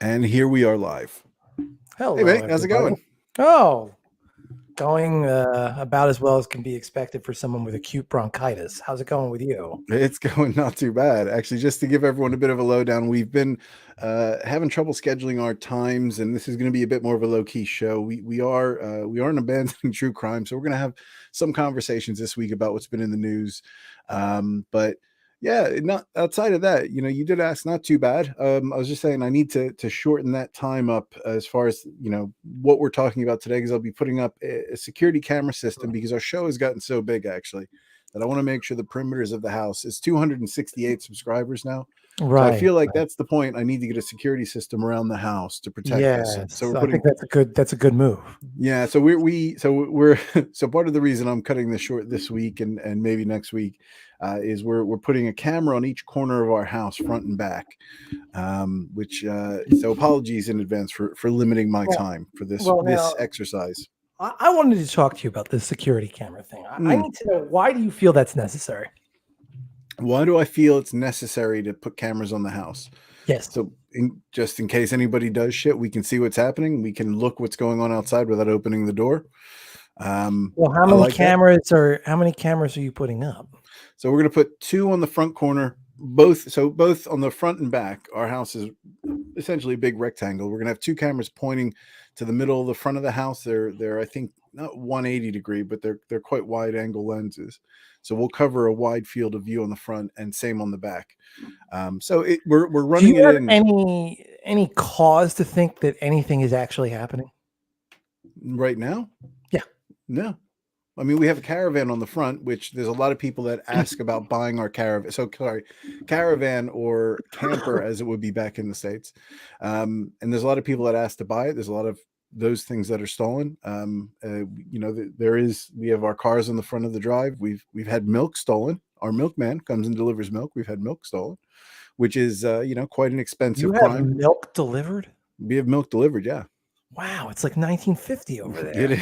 And here we are live. Hey, Hello, mate, how's it everybody. going? Oh, going about as well as can be expected for someone with acute bronchitis. How's it going with you? It's going not too bad. Actually, just to give everyone a bit of a lowdown, we've been having trouble scheduling our times, and this is going to be a bit more of a low key show. We aren't abandoning true crime, so we're going to have some conversations this week about what's been in the news. But yeah, not outside of that, you did ask, not too bad. I was just saying I need to shorten that time up as far as what we're talking about today, because I'll be putting up a security camera system because our show has gotten so big actually that I want to make sure the perimeters of the house is 268 subscribers now. So I Right. feel like that's the point. I need to get a security system around the house to protect us. So Yes, we're I think putting, that's a good move. yeah. So we're so part of the reason I'm cutting this short this week and maybe next week is we're putting a camera on each corner of our house, front and back. Which so apologies in advance for limiting my Well, time for this well, this now exercise. I wanted to talk to you about this security camera thing. I Mm. need to know, why do you feel that's necessary? Why do I feel it's necessary to put cameras on the house? Yes. So just in case anybody does shit, we can see what's happening. We can look what's going on outside without opening the door. Well, how I many like that. cameras are you putting up? So we're going to put two on the front corner, both on the front and back. Our house is essentially a big rectangle. We're going to have two cameras pointing to the middle of the front of the house. They're I think not 180 degree, but they're quite wide angle lenses. So we'll cover a wide field of view on the front and same on the back. So we're Do running you it have in any cause to think that anything is actually happening? right now. Yeah. No. I mean, we have a caravan on the front, which there's a lot of people that ask about buying our caravan. So, sorry, caravan or camper, as it would be back in the States. And there's a lot of people that ask to buy it. There's a lot of those things that are stolen. We have our cars on the front of the drive. We've had milk stolen. Our milkman comes and delivers milk. We've had milk stolen, which is, quite an You expensive have crime. milk delivered? We have milk delivered. Yeah. Wow, it's like 1950 over It there. is.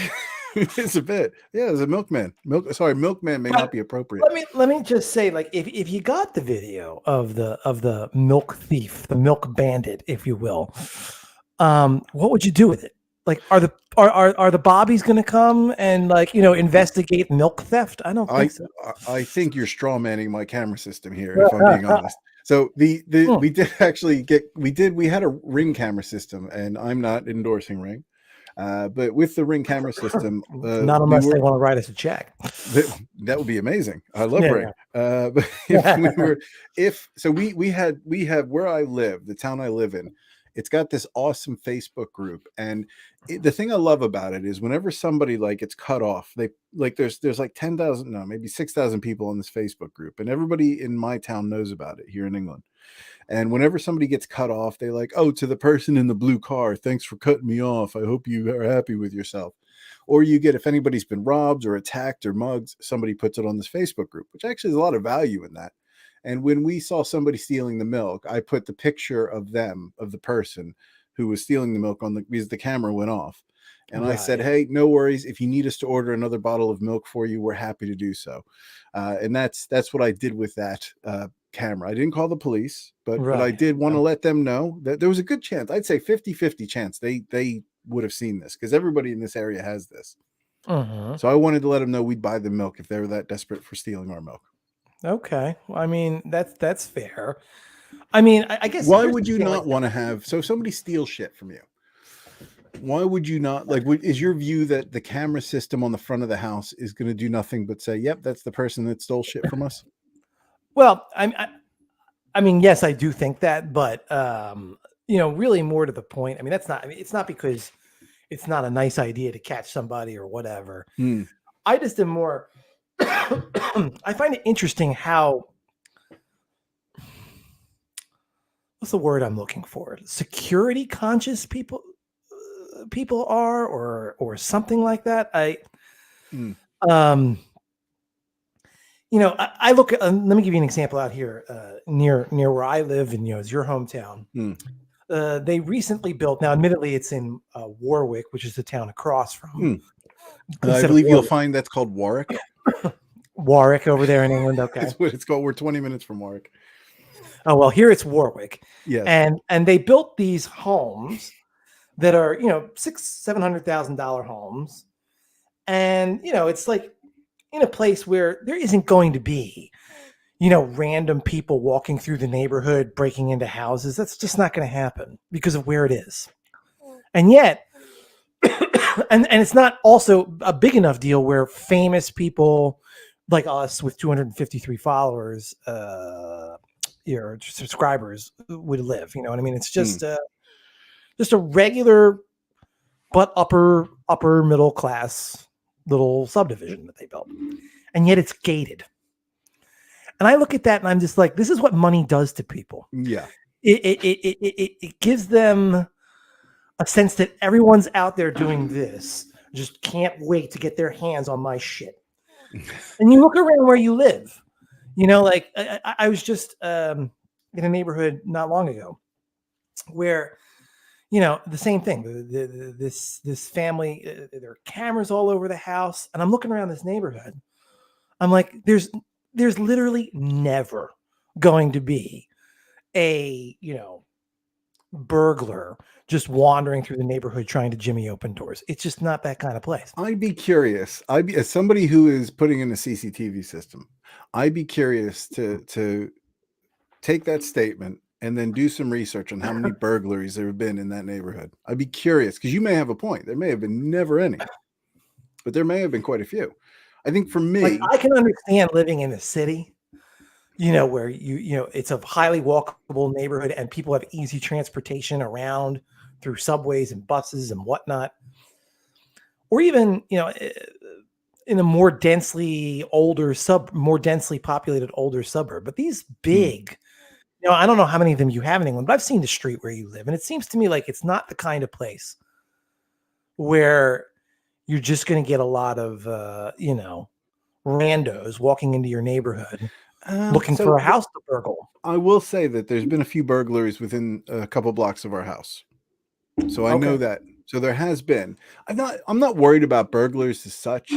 It's a bit. Yeah, there's a milkman. Milkman may not But be appropriate. let me just say, like, if you got the video of the milk thief, the milk bandit, if you will, what would you do with it? Like, are the bobbies going to come and, like, investigate milk theft? I don't think I so. I think you're straw manning my camera system here, if I'm being honest. So the Hmm. we did actually we had a Ring camera system, and I'm not endorsing Ring, but with the Ring camera system, Not we unless they were want to write us a check. that would be amazing. I love Yeah. Ring. But if we were if so we have where I live, the town I live in, it's got this awesome Facebook group, and the thing I love about it is whenever somebody like gets cut off, they like there's like 10,000, no, maybe 6,000 people in this Facebook group, and everybody in my town knows about it here in England. And whenever somebody gets cut off, they like, oh, to the person in the blue car, thanks for cutting me off. I hope you are happy with yourself. Or you get, if anybody's been robbed or attacked or mugged, somebody puts it on this Facebook group, which actually is a lot of value in that. And when we saw somebody stealing the milk, I put the picture of them, of the person who was stealing the milk because the camera went off. And I said, Right. hey, no worries. If you need us to order another bottle of milk for you, we're happy to do so. And that's what I did with that camera. I didn't call the police, but I Right. did want to let them know that there was a good chance. I'd say 50-50 chance they would have seen this, because everybody in this area has this. Mhm. So I wanted to let them know we'd buy the milk if they were that desperate for stealing our milk. Okay. Well, I mean, that's fair. I mean, I guess Why here's would the you thing. Like, not want to have, so if somebody steals shit from you, why would you not, like, is your view that the camera system on the front of the house is going to do nothing but say, yep, that's the person that stole shit from us? well, I mean, yes, I do think that, but really more to the point. I mean, that's not. I mean, it's not because it's not a nice idea to catch somebody or whatever. Hmm. I just am more. I find it interesting how, what's the word I'm looking for? Security conscious people are, or something like that. Hmm. Um, I look at. Let me give you an example out here, near where I live, and it's your hometown. Hmm. They recently built. Now, admittedly, it's in Warwick, which is the town across from. Hmm. I Instead of believe you'll find that's called Warwick. Warwick over there in England. Okay. That's what it's called. We're 20 minutes from Warwick. Oh well, here it's Warwick, Yes. and they built these homes that are $600,000-700,000 homes, and it's like in a place where there isn't going to be random people walking through the neighborhood breaking into houses. That's just not going to happen because of where it is. And yet, and it's not also a big enough deal where famous people like us with 253 followers, your subscribers would live. You know what I mean? It's just a regular but upper middle class little subdivision that they built, and yet it's gated. And I look at that and I'm just like, this is what money does to people. Yeah. It gives them a sense that everyone's out there doing this, just can't wait to get their hands on my shit. And you look around where you live, like I was just in a neighborhood not long ago where, the same thing. This family, there are cameras all over the house, and I'm looking around this neighborhood. I'm like, there's literally never going to be a burglar just wandering through the neighborhood trying to jimmy open doors. It's just not that kind of place. I'd be curious. As somebody who is putting in a CCTV system, I'd be curious to take that statement and then do some research on how many burglaries there have been in that neighborhood. I'd be curious because you may have a point. There may have been never any, but there may have been quite a few. I think for me, like, I can understand living in the city, where it's a highly walkable neighborhood and people have easy transportation around through subways and buses and whatnot. Or even, in a more densely populated older suburb. But these big, I don't know how many of them you have in England, but I've seen the street where you live. And it seems to me like it's not the kind of place where you're just going to get a lot of, randos walking into your neighborhood looking for a house to burgle. I will say that there's been a few burglaries within a couple blocks of our house. So I know that. So there has been. I'm not worried about burglars as such.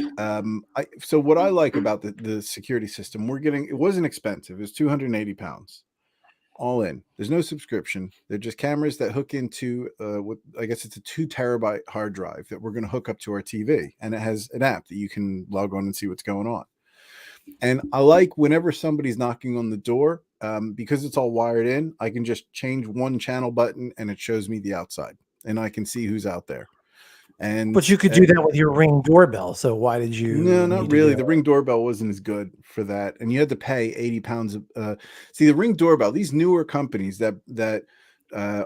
So what I like about the security system, it wasn't expensive. It was £280 all in. There's no subscription. They're just cameras that hook into what I guess it's a 2 terabyte hard drive that we're going to hook up to our TV, and it has an app that you can log on and see what's going on. And I like whenever somebody's knocking on the door, because it's all wired in, I can just change one channel button and it shows me the outside, and I can see who's out there. But you could do that with your Ring doorbell. So why did you? No, not really. The Ring doorbell wasn't as good for that, and you had to pay £80. See, the Ring doorbell. These newer companies that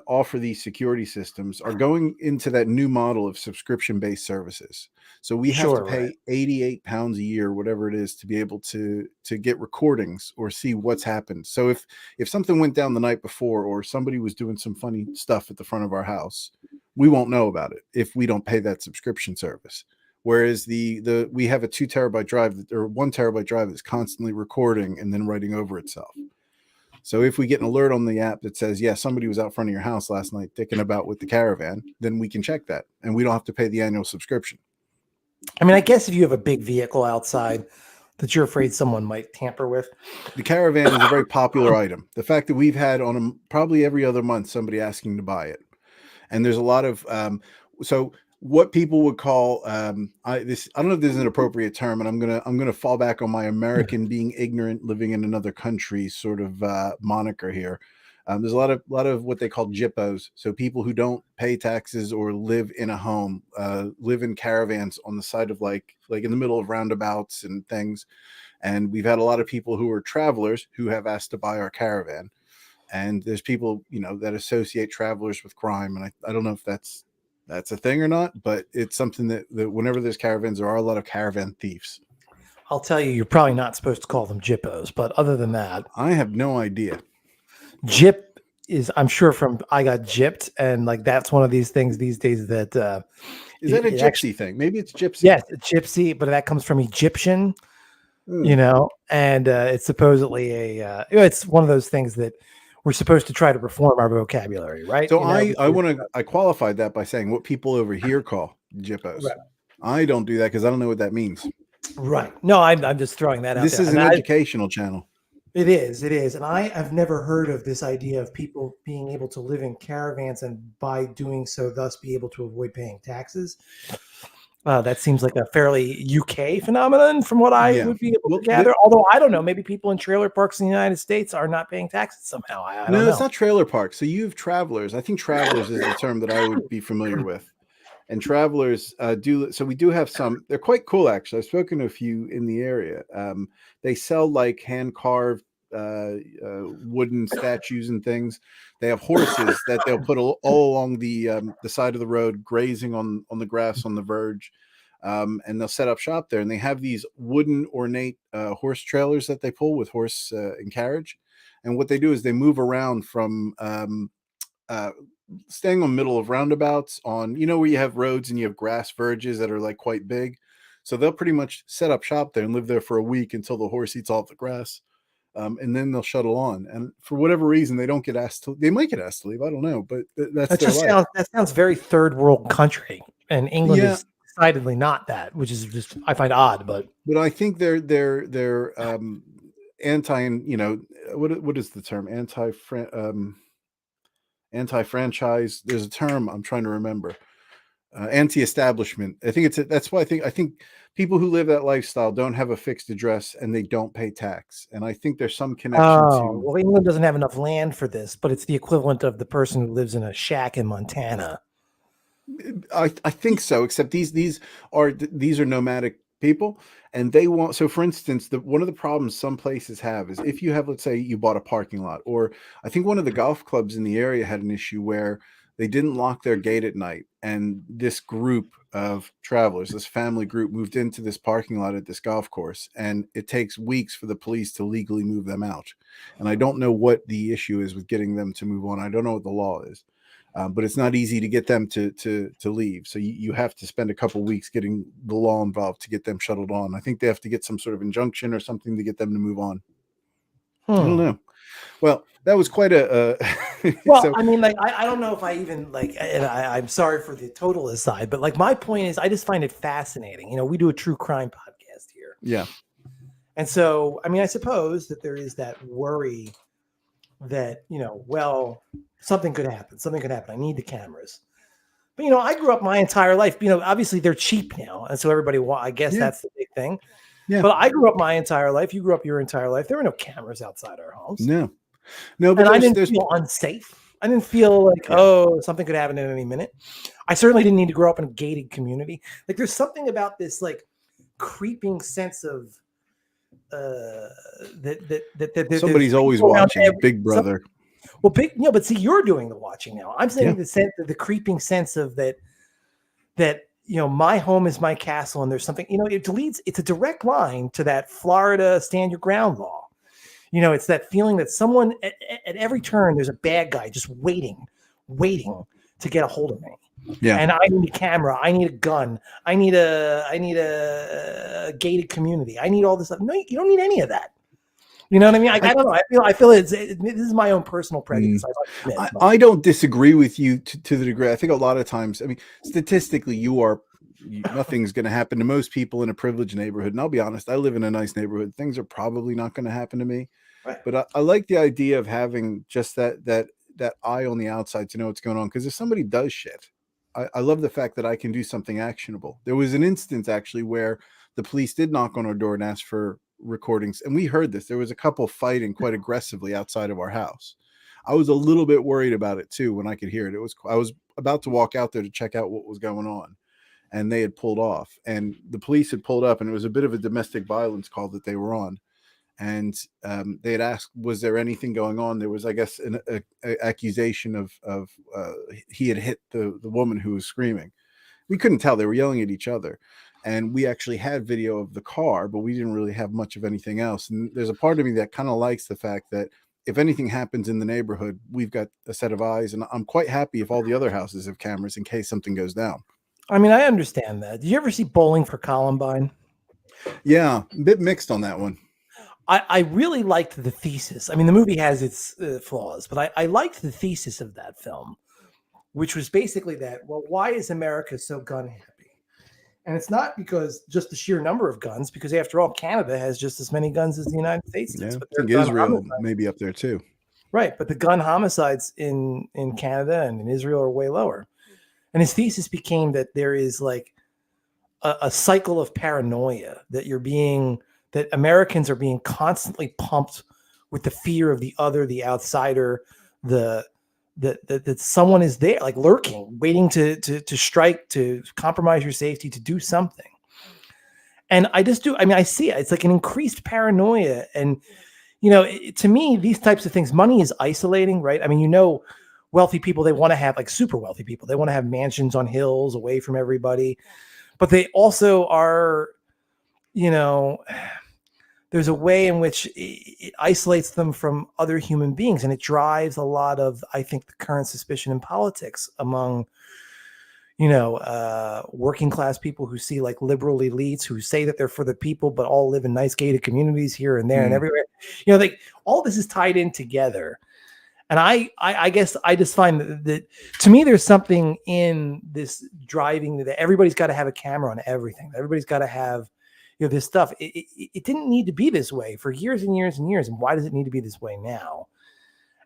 offer these security systems are going into that new model of subscription-based services. So we have to pay £88 a year, whatever it is, to be able to get recordings or see what's happened. So if something went down the night before, or somebody was doing some funny stuff at the front of our house, we won't know about it if we don't pay that subscription service. Whereas we have a 2 terabyte drive or 1 terabyte drive that's constantly recording and then writing over itself. So if we get an alert on the app that says, yeah, somebody was out front of your house last night dicking about with the caravan, then we can check that and we don't have to pay the annual subscription. I mean, I guess if you have a big vehicle outside that you're afraid someone might tamper with. The caravan is a very popular item. The fact that we've had on them probably every other month somebody asking to buy it. And there's a lot of so what people would call I don't know if this is an appropriate term, and I'm gonna fall back on my American being ignorant living in another country sort of moniker here. There's a lot of what they call jippos, so people who don't pay taxes or live in a home, live in caravans on the side of like in the middle of roundabouts and things. And we've had a lot of people who are travelers who have asked to buy our caravan. And there's people, that associate travelers with crime. And I don't know if that's a thing or not, but it's something that whenever there's caravans, there are a lot of caravan thieves. I'll tell you, you're probably not supposed to call them jippos, but other than that, I have no idea. Jip is, I'm sure, from I got gypped, and like that's one of these things these days that is that a gypsy thing? Maybe it's gypsy. Yes, gypsy, but that comes from Egyptian, and it's supposedly it's one of those things that we're supposed to try to reform our vocabulary, right? So I qualified that by saying what people over here call jippos. Right. I don't do that because I don't know what that means. Right. No, I'm just throwing that out. This is an educational channel. It is. And I have never heard of this idea of people being able to live in caravans and by doing so, thus be able to avoid paying taxes. That seems like a fairly UK phenomenon from what I Yeah. would be able to Well, gather. Although I don't know, maybe people in trailer parks in the United States are not paying taxes somehow. I don't no, it's know. not trailer parks. So you have travelers. I think travelers is the term that I would be familiar with. And travelers do. So we do have some. They're quite cool, actually. I've spoken to a few in the area. They sell like hand carved wooden statues and things. They have horses that they'll put all along the side of the road, grazing on the grass on the verge. And they'll set up shop there. And they have these wooden ornate horse trailers that they pull with horse and carriage. And what they do is they move around from uh, staying on middle of roundabouts on, where you have roads and you have grass verges that are like quite big. So they'll pretty much set up shop there and live there for a week until the horse eats all the grass. And then they'll shuttle on. And for whatever reason, they don't get asked to. They might get asked to leave. I don't know, but that's their life. That sounds very third world country, and England Yeah, is decidedly not that, which is just I find odd. But I think they're anti. What is the term? Anti-franchise. There's a term I'm trying to remember. Anti-establishment. I think that's why I think people who live that lifestyle don't have a fixed address and they don't pay tax. And I think there's some connection to. well, England doesn't have enough land for this, but it's the equivalent of the person who lives in a shack in Montana. I think so. Except these are nomadic people, and they want. So, for instance, one of the problems some places have is if you have, let's say, you bought a parking lot, or I think one of the golf clubs in the area had an issue where they didn't lock their gate at night, and this group of travelers, this family group, moved into this parking lot at this golf course, and it takes weeks for the police to legally move them out. And I don't know what the issue is with getting them to move on. I don't know what the law is. But it's not easy to get them to leave. So you have to spend a couple of weeks getting the law involved to get them shuttled on. I think they have to get some sort of injunction or something to get them to move on. I don't know. Well, that was quite a. Well, so, I mean, like I don't know if I even like, and I'm sorry for the total aside, but like my point is, I just find it fascinating. We do a true crime podcast here, yeah. and so I mean, I suppose that there is that worry that well, something could happen. Something could happen. I need the cameras. But I grew up my entire life. Obviously they're cheap now, and so everybody. I guess that's the big thing. Yeah. But I grew up my entire life. You grew up your entire life. There were no cameras outside our homes. No. But and I didn't feel unsafe. I didn't feel like something could happen at any minute. I certainly didn't need to grow up in a gated community. Like there's something about this like creeping sense of that somebody's always watching. Big Brother. But see, you're doing the watching now. I'm saying the sense of the creeping sense of that my home is my castle, and there's something, it's a direct line to that Florida stand your ground law. It's that feeling that someone at every turn, there's a bad guy just waiting to get a hold of me. Yeah. And I need a camera. I need a gun. I need a gated community. I need all this stuff. No, you don't need any of that. You know what I mean? I don't know. I feel this is my own personal prejudice. I don't disagree with you to the degree. I think a lot of times, I mean, statistically, nothing's going to happen to most people in a privileged neighborhood. And I'll be honest, I live in a nice neighborhood. Things are probably not going to happen to me. Right. But I like the idea of having just that eye on the outside to know what's going on. Because if somebody does shit, I love the fact that I can do something actionable. There was an instance actually where the police did knock on our door and ask for recordings, and we heard this. There was a couple fighting quite aggressively outside of our house. I was a little bit worried about it too when I could hear it. I was about to walk out there to check out what was going on, and they had pulled off, and the police had pulled up, and it was a bit of a domestic violence call that they were on. And they had asked, was there anything going on? There was, I guess, an accusation of he had hit the woman who was screaming. We couldn't tell. They were yelling at each other. And we actually had video of the car, but we didn't really have much of anything else. And there's a part of me that kind of likes the fact that if anything happens in the neighborhood, we've got a set of eyes. And I'm quite happy if all the other houses have cameras in case something goes down. I mean, I understand that. Did you ever see Bowling for Columbine? Yeah, a bit mixed on that one. I really liked the thesis. I mean, the movie has its flaws, but I liked the thesis of that film, which was basically that, well, why is America so gun happy? And it's not because just the sheer number of guns, because after all, Canada has just as many guns as the United States does. Yeah, But I think their gun Israel homicides, may be up there too. right? But the gun homicides in Canada and in Israel are way lower. And his thesis became that there is like a cycle of paranoia that Americans are being constantly pumped with the fear of the other, the outsider, that someone is there, like lurking, waiting to strike, to compromise your safety, to do something. And I just do. I mean, I see it. It's like an increased paranoia, and to me, these types of things, money is isolating, right? I mean, wealthy people, they want to have, like, super wealthy people, they want to have mansions on hills away from everybody, but they also are, there's a way in which it isolates them from other human beings, and it drives a lot of, I think, the current suspicion in politics among working class people who see like liberal elites who say that they're for the people, but all live in nice gated communities here and there and everywhere. Like, all this is tied in together. And I guess I just find that to me, there's something in this driving that everybody's got to have a camera on everything. Everybody's got to have, this stuff. It didn't need to be this way for years and years and years. And why does it need to be this way now?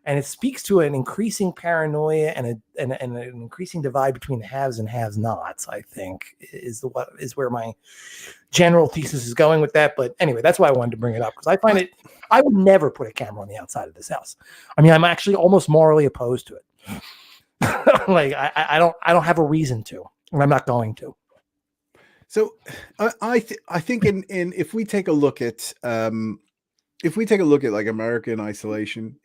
And it speaks to an increasing paranoia and an increasing divide between the haves and have-nots, I think, is where my general thesis is going with that. But anyway, that's why I wanted to bring it up, because I find I would never put a camera on the outside of this house. I mean, I'm actually almost morally opposed to it. Like, I don't have a reason to, and I'm not going to. So I think in if we take a look at like American isolation,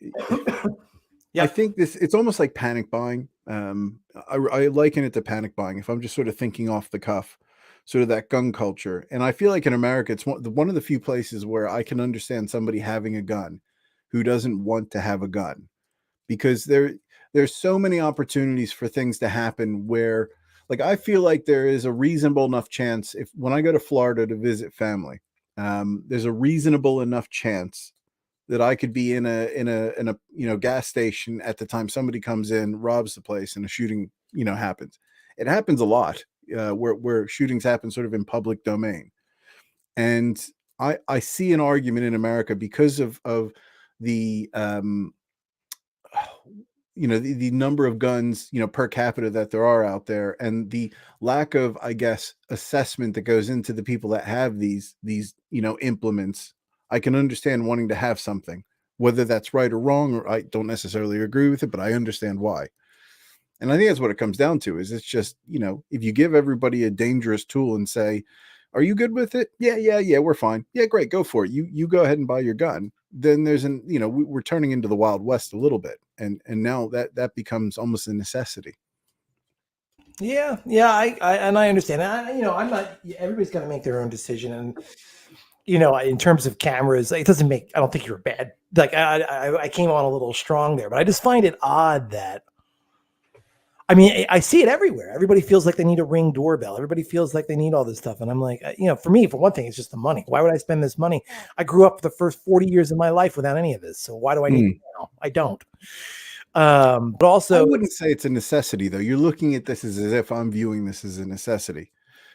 Yep. I think it's almost like panic buying. I liken it to panic buying. If I'm just sort of thinking off the cuff, sort of that gun culture. And I feel like in America, it's one of the few places where I can understand somebody having a gun who doesn't want to have a gun, because there's so many opportunities for things to happen where, like, I feel like there is a reasonable enough chance, if when I go to Florida to visit family, there's a reasonable enough chance that I could be in a gas station at the time somebody comes in, robs the place, and a shooting happens. It happens a lot where shootings happen sort of in public domain, and I see an argument in America because of the the number of guns per capita that there are out there, and the lack of, I guess, assessment that goes into the people that have these implements. I can understand wanting to have something, whether that's right or wrong, or I don't necessarily agree with it, but I understand why. And I think that's what it comes down to, is it's just, if you give everybody a dangerous tool and say, are you good with it? Yeah, we're fine. Yeah, great, go for it. You go ahead and buy your gun. Then there's we're turning into the Wild West a little bit. And now that becomes almost a necessity. Yeah, I understand. I'm not. Everybody's got to make their own decision, and in terms of cameras, it doesn't make. I don't think you're bad. Like, I came on a little strong there, but I just find it odd that. I mean, I see it everywhere. Everybody feels like they need a Ring doorbell. Everybody feels like they need all this stuff, and I'm like, for me, for one thing, it's just the money. Why would I spend this money? I grew up the first 40 years of my life without any of this, so why do I need it now? I don't. But also, I wouldn't say it's a necessity, though. You're looking at this as if I'm viewing this as a necessity.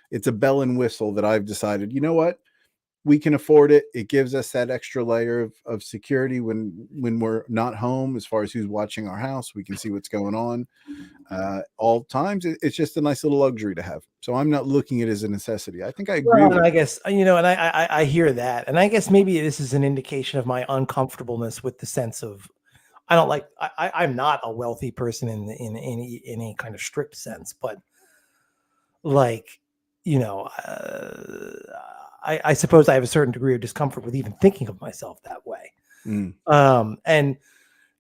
It's a bell and whistle that I've decided, you know what? We can afford it. It gives us that extra layer of security when we're not home, as far as who's watching our house. We can see what's going on all times. It's just a nice little luxury to have. So I'm not looking at it as a necessity. I think I agree with I guess, and I hear that. And I guess maybe this is an indication of my uncomfortableness with the sense of, I don't like, I'm not a wealthy person in any kind of strict sense, but like, I suppose I have a certain degree of discomfort with even thinking of myself that way. And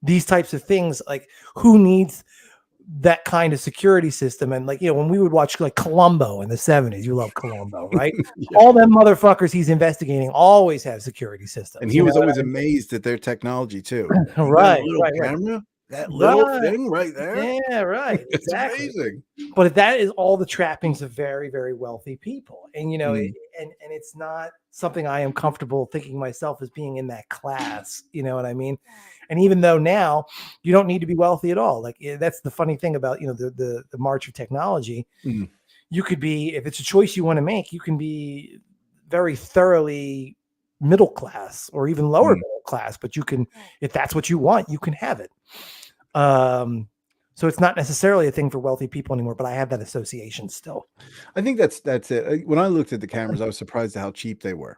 these types of things, like, who needs that kind of security system? And, like, when we would watch like Columbo in the 70s, you love Columbo, right? Yeah. All them motherfuckers he's investigating always have security systems. And he was always amazed at their technology too. Right, Camera, that little thing right there. Yeah, right. It's Exactly. amazing. But that is all the trappings of very, very wealthy people. And, and it's not something I am comfortable thinking myself as being in that class. You know what I mean? And even though now you don't need to be wealthy at all. Like, that's the funny thing about, the march of technology. you could be, if it's a choice you want to make, you can be very thoroughly middle class or even lower middle class, but you can, if that's what you want, you can have it. So it's not necessarily a thing for wealthy people anymore, but I have that association still. I think that's it. When I looked at the cameras, I was surprised at how cheap they were.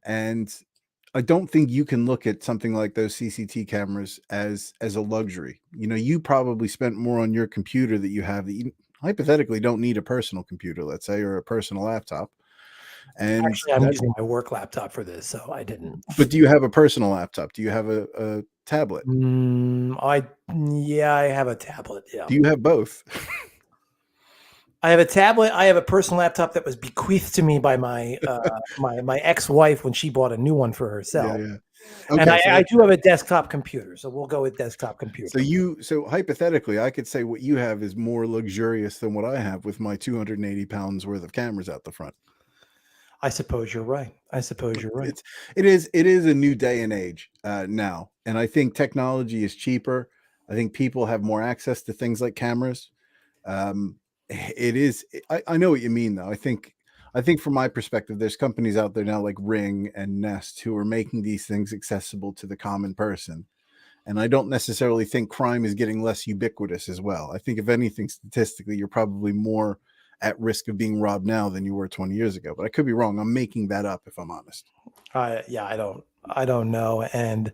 And I don't think you can look at something like those CCT cameras as a luxury. You know, you probably spent more on your computer that you have that you hypothetically don't need a personal computer, let's say, or a personal laptop. And Actually, I'm using my work laptop for this, so I didn't. But do you have a personal laptop? Do you have a tablet? Yeah, I have a tablet. Yeah. Do you have both? I have a tablet. I have a personal laptop that was bequeathed to me by my my ex-wife when she bought a new one for herself. Yeah. Okay, and so I do have a desktop computer, so we'll go with desktop computer. So hypothetically, I could say what you have is more luxurious than what I have with my 280 pounds worth of cameras out the front. I suppose you're right. It is a new day and age now, and I think technology is cheaper. I think people have more access to things like cameras. It is. I know what you mean, though. I think from my perspective, there's companies out there now like Ring and Nest who are making these things accessible to the common person. And I don't necessarily think crime is getting less ubiquitous as well. I think if anything, statistically, you're probably more at risk of being robbed now than you were 20 years ago. But I could be wrong. I'm making that up if I'm honest. Yeah, I don't know. And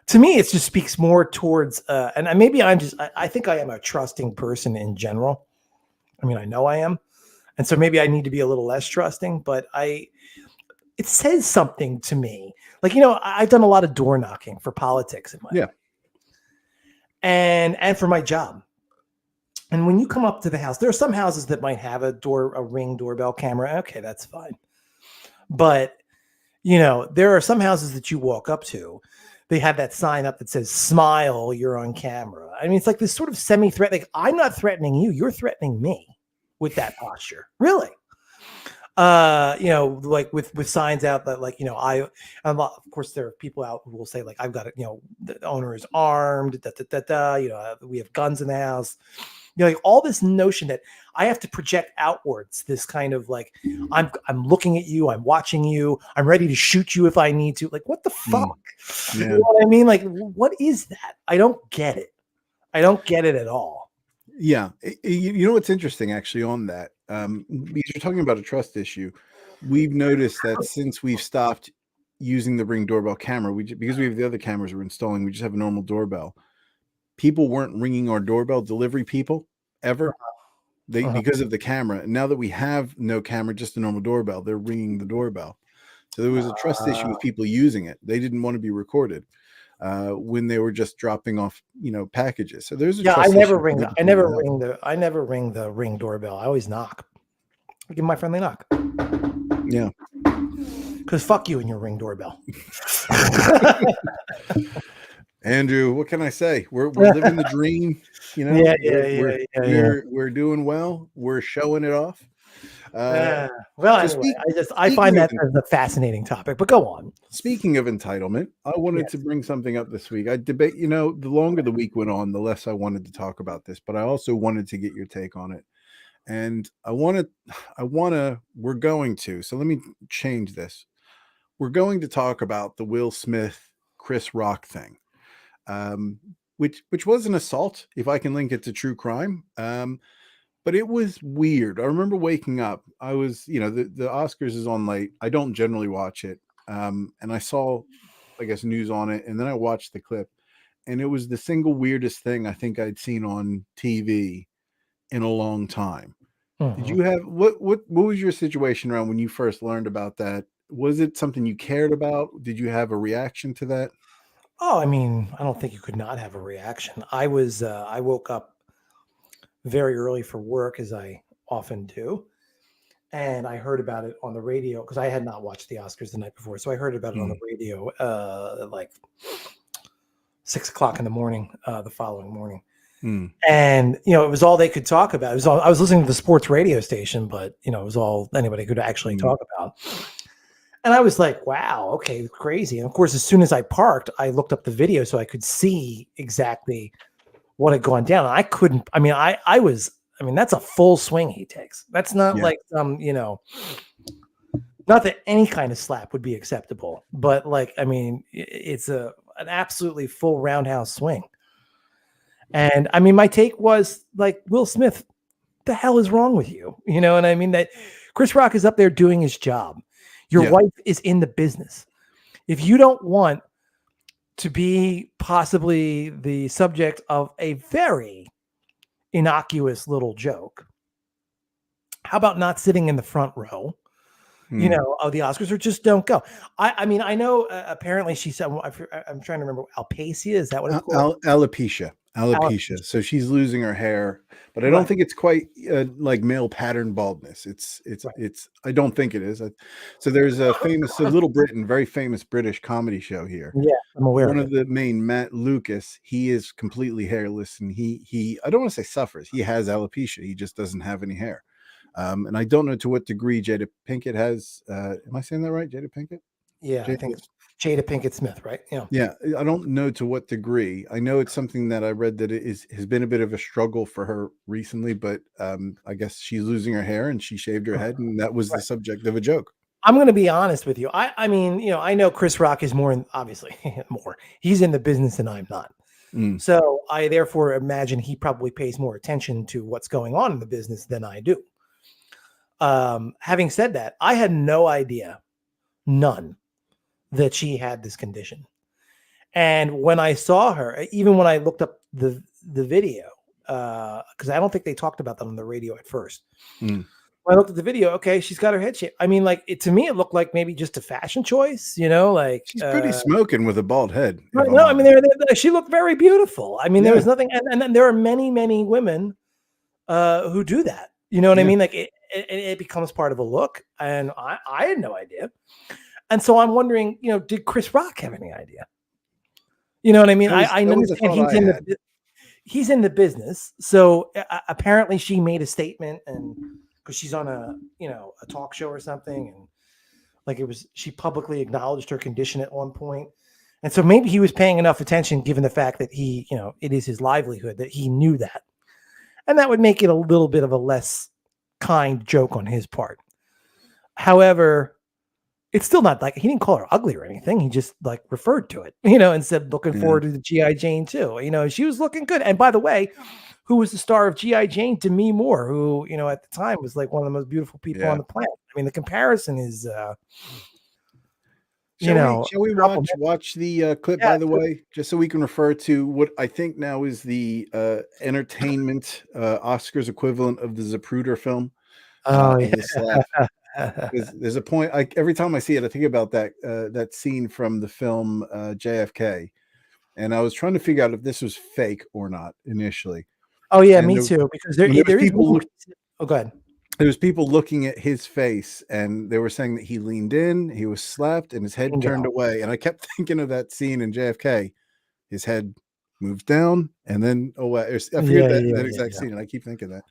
to me, it just speaks more towards, and maybe I think I am a trusting person in general. I mean, I know I am. And so maybe I need to be a little less trusting, but it says something to me. Like, I've done a lot of door knocking for politics in my life. And for my job. And when you come up to the house, there are some houses that might have a Ring doorbell camera. Okay, that's fine. But, there are some houses that you walk up to, they have that sign up that says, smile, you're on camera. I mean, it's like this sort of semi-threat. Like, I'm not threatening you. You're threatening me with that posture. Really? Like with signs out that, like, of course there are people out who will say, like, I've got it, the owner is armed, we have guns in the house, like all this notion that I have to project outwards, this kind of like, I'm looking at you, I'm watching you, I'm ready to shoot you if I need to. Like, what the fuck? Yeah. You know what I mean? Like, what is that? I don't get it. I don't get it at all. Yeah. You know what's interesting actually on that? Because you're talking about a trust issue. We've noticed that since we've stopped using the Ring doorbell camera, because we have the other cameras we're installing, we just have a normal doorbell. People weren't ringing our doorbell, delivery people, ever. Because of the camera. And now that we have no camera, just a normal doorbell, they're ringing the doorbell. So there was a trust issue with people using it. They didn't want to be recorded when they were just dropping off, packages. So there's a trust issue. I never ring the Ring doorbell. I always knock. I give my friendly knock. Yeah. Because fuck you and your Ring doorbell. Andrew, what can I say? We're living the dream, We're doing well. We're showing it off. Anyway, I find that a fascinating topic, but go on. Speaking of entitlement, I wanted to bring something up this week. I debate, the longer the week went on, the less I wanted to talk about this, but I also wanted to get your take on it. And we're going to, so let me change this. We're going to talk about the Will Smith, Chris Rock thing. Which was an assault, if I can link it to true crime. But it was weird. I remember waking up. I was, the Oscars is on late. I don't generally watch it. And I saw, I guess, news on it. And then I watched the clip. And it was the single weirdest thing I think I'd seen on TV in a long time. Did you have, what was your situation around when you first learned about that? Was it something you cared about? Did you have a reaction to that? Oh, I mean, I don't think you could not have a reaction. I woke up very early for work, as I often do. And I heard about it on the radio because I had not watched the Oscars the night before. So I heard about it on the radio at like 6 o'clock in the morning, the following morning. And, it was all they could talk about. I was listening to the sports radio station, but, it was all anybody could actually talk about. And I was like, wow, okay, crazy. And of course, as soon as I parked, I looked up the video so I could see exactly what had gone down. I couldn't. I mean, I was. I mean, that's a full swing he takes. That's not Yeah. like not that any kind of slap would be acceptable, but like, I mean, it's an absolutely full roundhouse swing. And I mean, my take was like, Will Smith, the hell is wrong with you? You know, and I mean that Chris Rock is up there doing his job. Your Yeah. wife is in the business. If you don't want to be possibly the subject of a very innocuous little joke, how about not sitting in the front row? Of the Oscars, or just don't go. I mean, I know apparently she said, I'm trying to remember, Alpacia, is that what it's called? Alopecia. Alopecia. So she's losing her hair, but I don't Right, think it's quite like male pattern baldness. right. I don't think it is. So there's a famous, so Little Britain, very famous British comedy show here. Yeah, I'm aware One of of it. the main, Matt Lucas, he is completely hairless, and he I don't want to say suffers. He has alopecia. He just doesn't have any hair. And I don't know to what degree Jada Pinkett has. Am I saying that right? Jada Pinkett? Yeah, I think Jada, it's Jada Pinkett Smith, right? Yeah. yeah, I don't know to what degree. I know it's something that I read that it has been a bit of a struggle for her recently, but I guess she's losing her hair and she shaved her head, and that was the Right. subject of a joke. I'm going to be honest with you. I mean, I know Chris Rock is more obviously more. He's in the business and I'm not. Mm, So I therefore imagine he probably pays more attention to what's going on in the business than I do. Having said that, I had no idea, none, that she had this condition. And when I saw her, even when I looked up the video, because I don't think they talked about that on the radio at first. mm. When I looked at the video, okay, she's got her head shape. I mean, like to me, it looked like maybe just a fashion choice, like. She's pretty smoking with a bald head. If I'm No, I mean, honest. she looked very beautiful. I mean, there Yeah, was nothing, and then there are many, many women who do that. You know what I yeah. mean? Like it becomes part of a look, and I had no idea. And so I'm wondering, did Chris Rock have any idea? You know what I mean? I That was a understand thought I had. he's in the business. So apparently she made a statement, and because she's on a talk show or something, and like she publicly acknowledged her condition at one point. And so maybe he was paying enough attention, given the fact that he, it is his livelihood, that he knew that. And that would make it a little bit of a less kind joke on his part. However, it's still not like he didn't call her ugly or anything. He just like referred to it, and said, looking forward to the G.I. Jane too. She was looking good. And by the way, who was the star of G.I. Jane? Demi Moore, who, at the time was like one of the most beautiful people on the planet. I mean, the comparison is, Shall we watch the clip, Yeah, by the way, just so we can refer to what I think now is the entertainment Oscars equivalent of the Zapruder film. Oh, Of the slap. yeah. There's a point. Every time I see it, I think about that scene from the film JFK, and I was trying to figure out if this was fake or not initially. Oh yeah, me too. Because there is people. Oh, go ahead. There was people looking at his face, and they were saying that he leaned in, he was slapped, and his head turned away. And I kept thinking of that scene in JFK. His head moves down, and then away. I forget that exact scene, and I keep thinking that.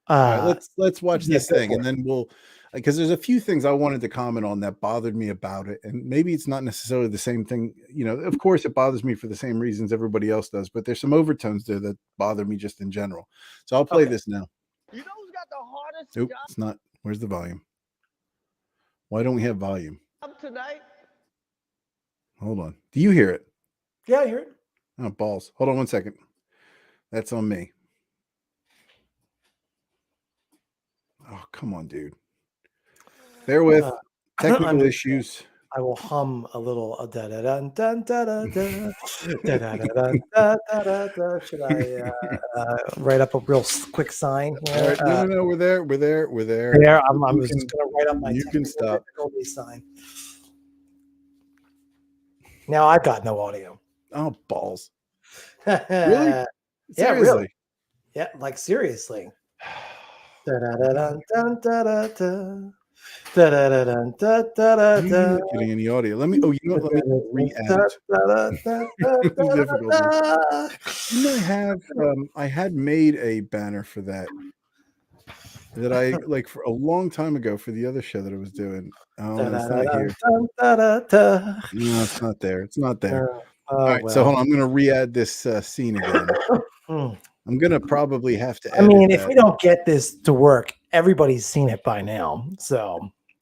All right, let's watch this thing, and then we'll, because there's a few things I wanted to comment on that bothered me about it, and maybe it's not necessarily the same thing. Of course, it bothers me for the same reasons everybody else does, but there's some overtones there that bother me just in general. So I'll play this now. You know who's got the hardest Nope, it's not. Where's the volume? Why don't we have volume? tonight? Hold on. Do you hear it? Yeah, I hear it. Oh, balls. Hold on one second. That's on me. Oh, come on, dude. Bear with technical issues. I will hum a little da da da da da da da da da da da da. Should I write up a real quick sign here? All right. No, we're there. There, I'm just going to write up my you can stop sign. Now I've got no audio. Oh, balls. Really? Seriously? Yeah, really. Yeah, like seriously. Da da da da da da da. Da, da, da, da, da, da, da. You're not getting any audio. Let me re-add. I had made a banner for that I like for a long time ago for the other show that I was doing. Oh, it's not here. No, it's not there. It's not there. All right, so hold on. I'm going to re-add this scene again. Hmm. I'm going to probably have to I edit mean, if that. we don't get this to work, everybody's seen it by now. So,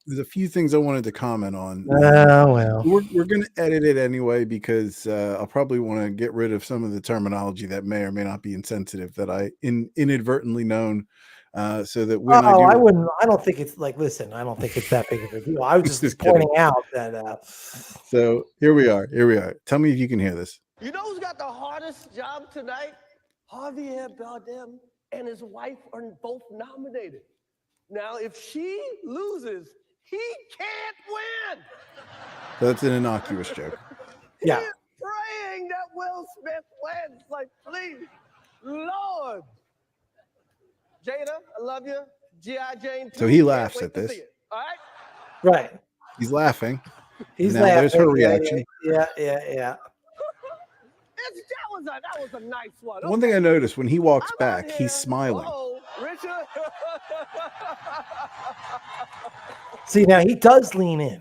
There's a few things I wanted to comment on. well, We're going to edit it anyway because I'll probably want to get rid of some of the terminology that may or may not be insensitive that I inadvertently known, so that when I do, I wouldn't. I don't think it's like. Listen, I don't think it's that big of a deal. I was just Just pointing kidding. out that. So here we are. Here we are. Tell me if you can hear this. You know who's got the hardest job tonight? Javier Bardem and his wife are both nominated. Now, if she loses, he can't win. That's an innocuous joke. Yeah. He is praying that Will Smith wins. Like, please, Lord. Jada, I love you. G.I. Jane. So he Can't laughs wait at to this. see it. All right? Right. He's laughing. He's Now laughing. there's her Yeah, reaction. Yeah. That was a nice one. One thing I noticed when he walks I'm out back, here. he's smiling. Uh-oh, Richard. See, now he does lean in.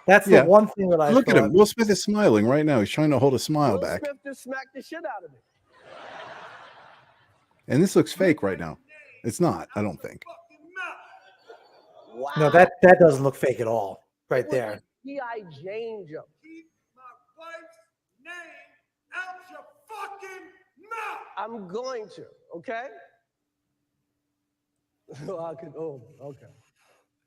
That's Yeah. the one thing that I Look at thought. him. Will Smith is smiling right now. He's trying to hold a smile Will back. Smith just smacked the shit out of me. And this looks fake right now. It's not, I don't think. Wow. No, that doesn't look fake at all. Right there. G.I. Jane joke. Keep my wife's name out your fucking mouth. I'm going to, okay? Okay.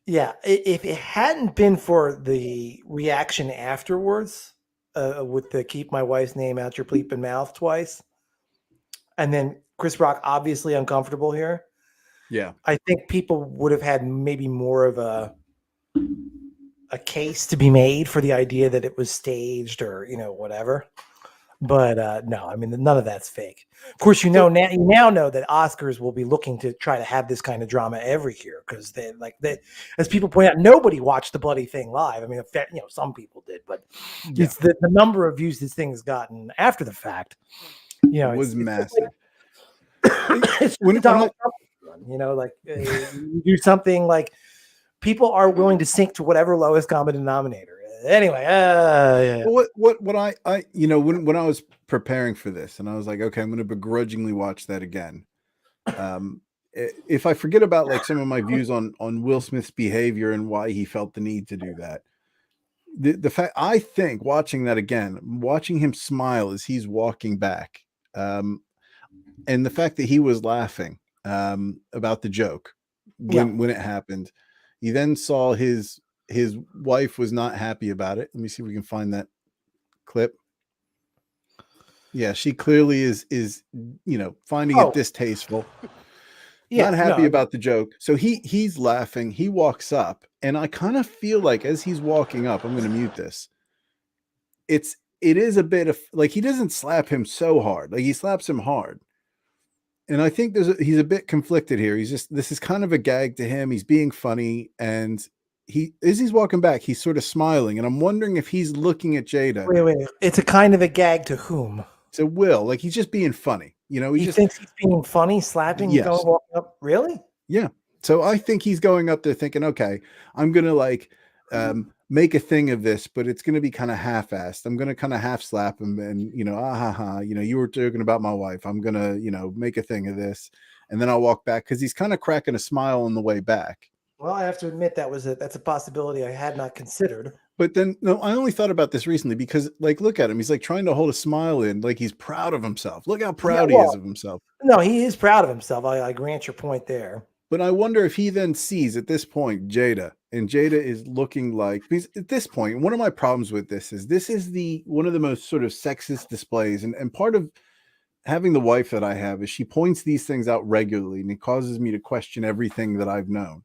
Yeah. If it hadn't been for the reaction afterwards, with the "keep my wife's name out your bleeping mouth" twice, and then Chris Rock obviously uncomfortable here. Yeah. I think people would have had maybe more of a case to be made for the idea that it was staged or whatever. But no, I mean none of that's fake. Of course, you now know that Oscars will be looking to try to have this kind of drama every year because they as people point out, nobody watched the bloody thing live. I mean, some people did, but it's the number of views this thing has gotten after the fact. It was massive. It's Donald Trump, like you do something like people are willing to sink to whatever lowest common denominator. Anyway, yeah. What I when I was preparing for this and I was like, okay, I'm going to begrudgingly watch that again. If I forget about like some of my views on Will Smith's behavior and why he felt the need to do that, the fact I think watching that again, watching him smile as he's walking back, and the fact that he was laughing about the joke when it happened, he then saw his wife was not happy about it. Let me see if we can find that clip. Yeah, she clearly is finding it distasteful. Not happy about the joke. So he's laughing. He walks up, and I kind of feel like as he's walking up, I'm going to mute this. It is a bit of like he doesn't slap him so hard. Like he slaps him hard. And I think he's a bit conflicted here. This is kind of a gag to him. He's being funny, and as he's walking back, he's sort of smiling, and I'm wondering if he's looking at Jada. Wait. It's a kind of a gag to whom? To Will. Like he's just being funny. He thinks he's being funny, slapping, yes. going walking up. Really? Yeah. So I think he's going up there thinking, okay, I'm gonna like make a thing of this, but it's gonna be kind of half-assed. I'm gonna kind of half slap him and you were joking about my wife. I'm gonna, make a thing of this, and then I'll walk back because he's kind of cracking a smile on the way back. Well, I have to admit that's a possibility I had not considered. But then, no, I only thought about this recently because, like, look at him. He's like trying to hold a smile in, like he's proud of himself. Look how proud he is of himself. No, he is proud of himself. I grant your point there. But I wonder if he then sees at this point Jada, and Jada is looking like, because at this point, one of my problems with this is one of the most sort of sexist displays, and part of having the wife that I have is she points these things out regularly, and it causes me to question everything that I've known.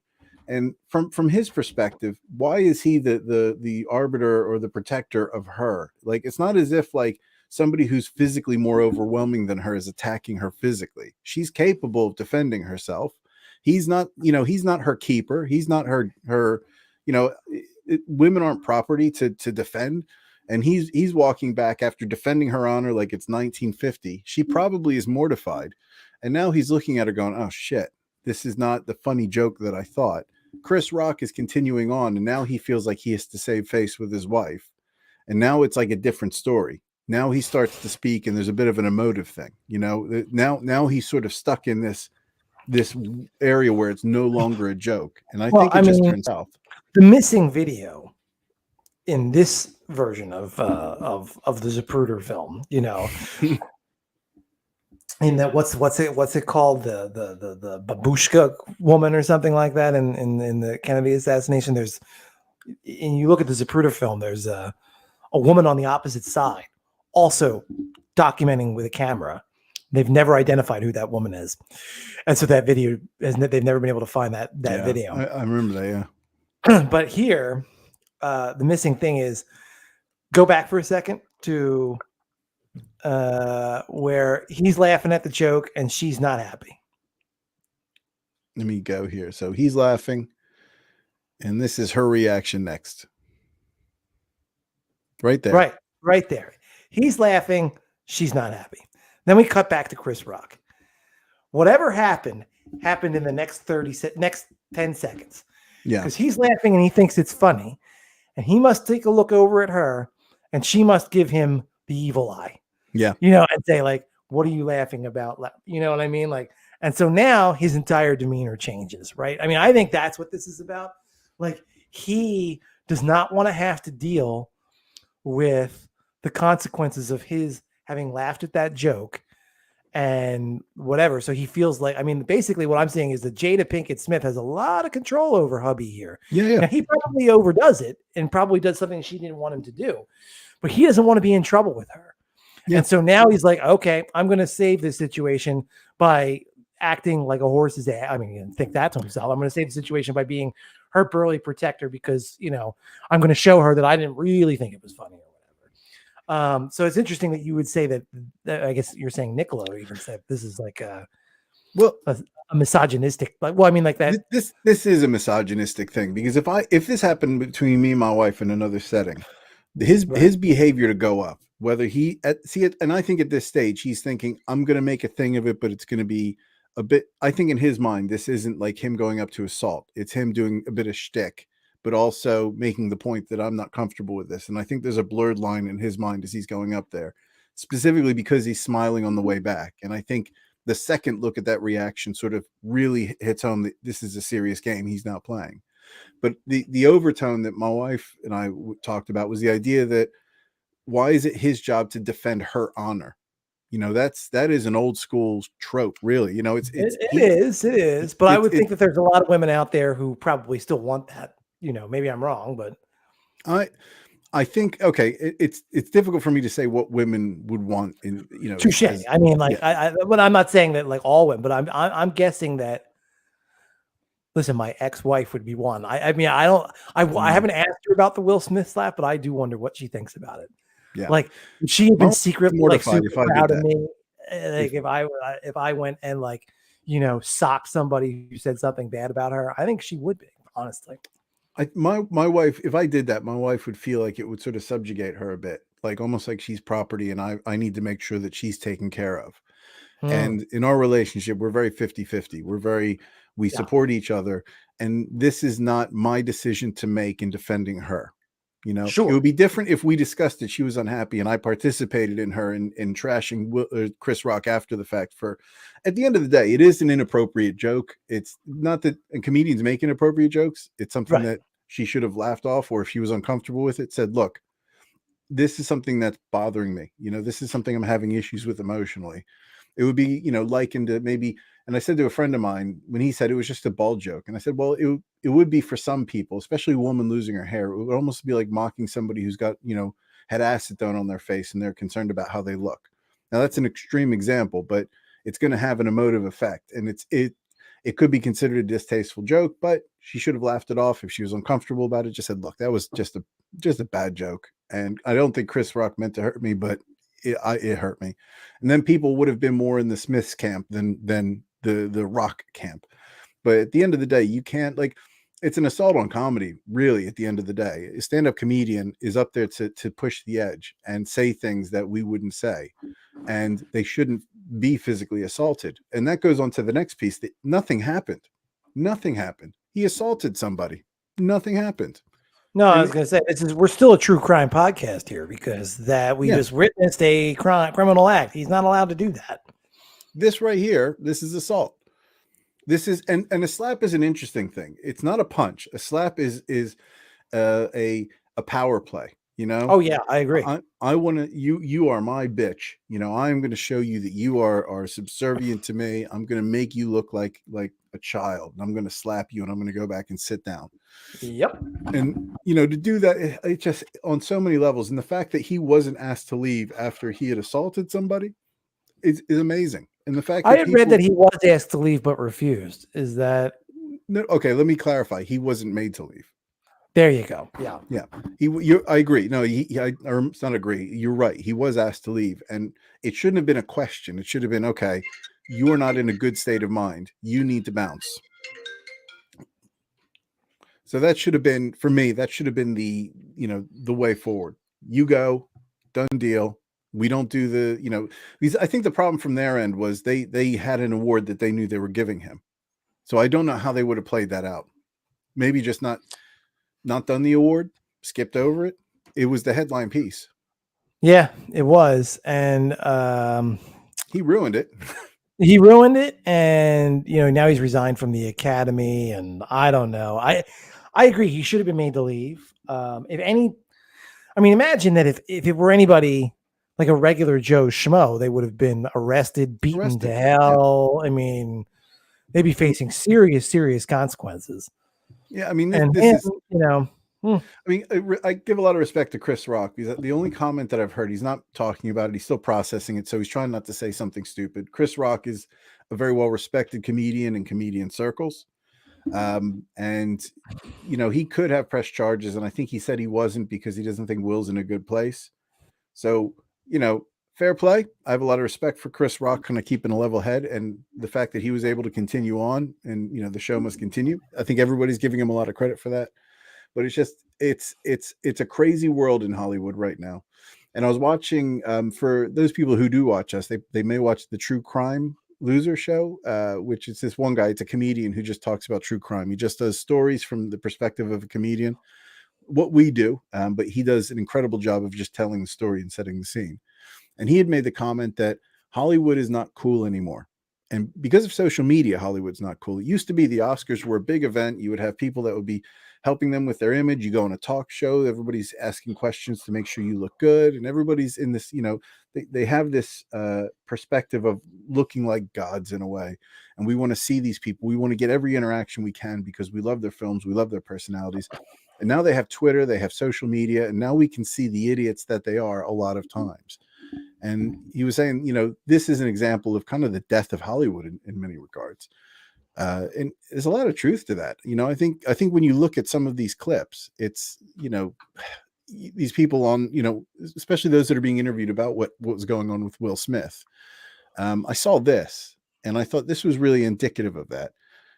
And from his perspective, why is he the arbiter or the protector of her? Like, it's not as if like somebody who's physically more overwhelming than her is attacking her physically. She's capable of defending herself. He's not her keeper. He's not her, women aren't property to defend. And he's walking back after defending her honor like it's 1950. She probably is mortified. And now he's looking at her going, oh shit, this is not the funny joke that I thought. Chris Rock is continuing on, and now he feels like he has to save face with his wife. And now it's like a different story. Now he starts to speak, and there's a bit of an emotive thing. Now he's sort of stuck in this area where it's no longer a joke, and I Well, think I it just mean, turns south. the missing video in this version of the Zapruder film, in that what's it called, the babushka woman or something like that, in the Kennedy assassination. And you look at the Zapruder film, there's a woman on the opposite side also documenting with a camera. They've never identified who that woman is, and so that video they've never been able to find that video. I remember that. Yeah. But here, the missing thing is, go back for a second to where he's laughing at the joke and she's not happy. Let me go here. So he's laughing, and this is her reaction next. Right there. Right there. He's laughing. She's not happy. Then we cut back to Chris Rock. Whatever happened in the next 10 seconds. Yeah. Because he's laughing and he thinks it's funny. And he must take a look over at her, and she must give him the evil eye. Yeah. And say, like, what are you laughing about? You know what I mean? Like, and so now his entire demeanor changes, right? I mean, I think that's what this is about. Like, he does not want to have to deal with the consequences of his having laughed at that joke and whatever. So he feels like, I mean, basically what I'm saying is that Jada Pinkett Smith has a lot of control over hubby here. Yeah. Now, he probably overdoes it and probably does something she didn't want him to do, but he doesn't want to be in trouble with her. Yeah. And so now he's like, okay, I'm going to save this situation by acting like a horse's ass. I mean, he didn't think that to himself. I'm going to save the situation by being her burly protector because, I'm going to show her that I didn't really think it was funny or whatever. So it's interesting that you would say that I guess you're saying Niccolo even said this is like a misogynistic, like that. This is a misogynistic thing, because if this happened between me and my wife in another setting, his behavior to go up, whether and I think at this stage he's thinking, I'm going to make a thing of it, but it's going to be a bit. I think in his mind this isn't like him going up to assault. It's him doing a bit of shtick, but also making the point that I'm not comfortable with this. And I think there's a blurred line in his mind as he's going up there, specifically because he's smiling on the way back. And I think the second look at that reaction sort of really hits home that this is a serious game he's now playing. But the overtone that my wife and I talked about was the idea that why is it his job to defend her honor? That is an old school trope, really. It is. But I would think that there's a lot of women out there who probably still want that. Maybe I'm wrong, but I think, okay, it's difficult for me to say what women would want in, touche. I mean, like, yeah. But I'm not saying that like all women, but I'm guessing that. Listen, my ex-wife would be one. I haven't asked her about the Will Smith slap, but I do wonder what she thinks about it. Yeah. Like, she had been secretly like super proud of that. me. Like if I went and like, socked somebody who said something bad about her, I think she would be, honestly. My wife, if I did that, my wife would feel like it would sort of subjugate her a bit, like almost like she's property and I need to make sure that she's taken care of. And in our relationship, we're very 50-50. We support each other. And this is not my decision to make in defending her. Sure. It would be different if we discussed that she was unhappy and I participated in her in trashing Chris Rock after the fact. At the end of the day, it is an inappropriate joke. It's not that comedians make inappropriate jokes. It's something that she should have laughed off, or if she was uncomfortable with it, said, look, this is something that's bothering me. This is something I'm having issues with emotionally. It would be, likened to maybe, and I said to a friend of mine when he said it was just a bald joke. And I said, well, it would be for some people, especially a woman losing her hair. It would almost be like mocking somebody who's got, had acid thrown on their face and they're concerned about how they look. Now that's an extreme example, but it's going to have an emotive effect. And it could be considered a distasteful joke, but she should have laughed it off if she was uncomfortable about it. Just said, look, that was just a bad joke. And I don't think Chris Rock meant to hurt me, but it hurt me. And then people would have been more in the Smiths camp than the Rock camp. But at the end of the day, you can't, like, it's an assault on comedy, really. At the end of the day, a stand-up comedian is up there to push the edge and say things that we wouldn't say, and they shouldn't be physically assaulted. And that goes on to the next piece, that nothing happened. He assaulted somebody. Nothing happened. No, I was And going to say we're still a true crime podcast here because that we yeah, just witnessed a criminal act. He's not allowed to do that. this right here, this is assault. This is and a slap is an interesting thing. It's not a punch. A slap is a power play. You know, Oh yeah, I agree. I want to you are my bitch. You know, I'm going to show you that you are subservient to me. I'm going to make you look like a child. And I'm going to slap you and I'm going to go back and sit down. Yep. And you know, to do that, it just on so many levels. And the fact that he wasn't asked to leave after he had assaulted somebody is amazing. And the fact I that had read people that he was asked to leave but refused. Is that no, okay, let me clarify. He wasn't made to leave. there? You go. Yeah. Yeah, I agree. No, it's not agree. You're right. He was asked to leave, and it shouldn't have been a question. It should have been, okay, you are not in a good state of mind. You need to bounce. So that should have been, for me, that should have been the way forward. You go, done deal. We don't do because I think the problem from their end was they had an award that they knew they were giving him. So I don't know how they would have played that out. Maybe just not done the award, skipped over it. It was the headline piece. Yeah, it was, and He ruined it. he ruined it, and now he's resigned from the academy, and I don't know. I agree. He should have been made to leave. Imagine that if it were anybody like a regular Joe Schmo, they would have been arrested, beaten to hell. Yeah. I mean, they'd be facing serious consequences. Yeah, I mean, And this him, is. I mean, I give a lot of respect to Chris Rock because the only comment that I've heard, he's not talking about it. He's still processing it. So he's trying not to say something stupid. Chris Rock is a very well-respected comedian in comedian circles. And, he could have pressed charges. And I think he said he wasn't because he doesn't think Will's in a good place. So, fair play. I have a lot of respect for Chris Rock kind of keeping a level head and the fact that he was able to continue on and, the show must continue. I think everybody's giving him a lot of credit for that. But it's just it's a crazy world in Hollywood right now. And I was watching for those people who do watch us, they may watch the True Crime Loser show, which is this one guy. It's a comedian who just talks about true crime. He just does stories from the perspective of a comedian, what we do, but he does an incredible job of just telling the story and setting the scene. And he had made the comment that Hollywood is not cool anymore. And because of social media, Hollywood's not cool. It used to be the Oscars were a big event. You would have people that would be helping them with their image. You go on a talk show, everybody's asking questions to make sure you look good. And everybody's in this, they have this perspective of looking like gods in a way. And we want to see these people. We want to get every interaction we can because we love their films. We love their personalities. And now they have Twitter, they have social media, and now we can see the idiots that they are a lot of times. And he was saying, this is an example of kind of the death of Hollywood in many regards. And there's a lot of truth to that. I think when you look at some of these clips, it's, these people on, especially those that are being interviewed about what was going on with Will Smith. I saw this and I thought this was really indicative of that.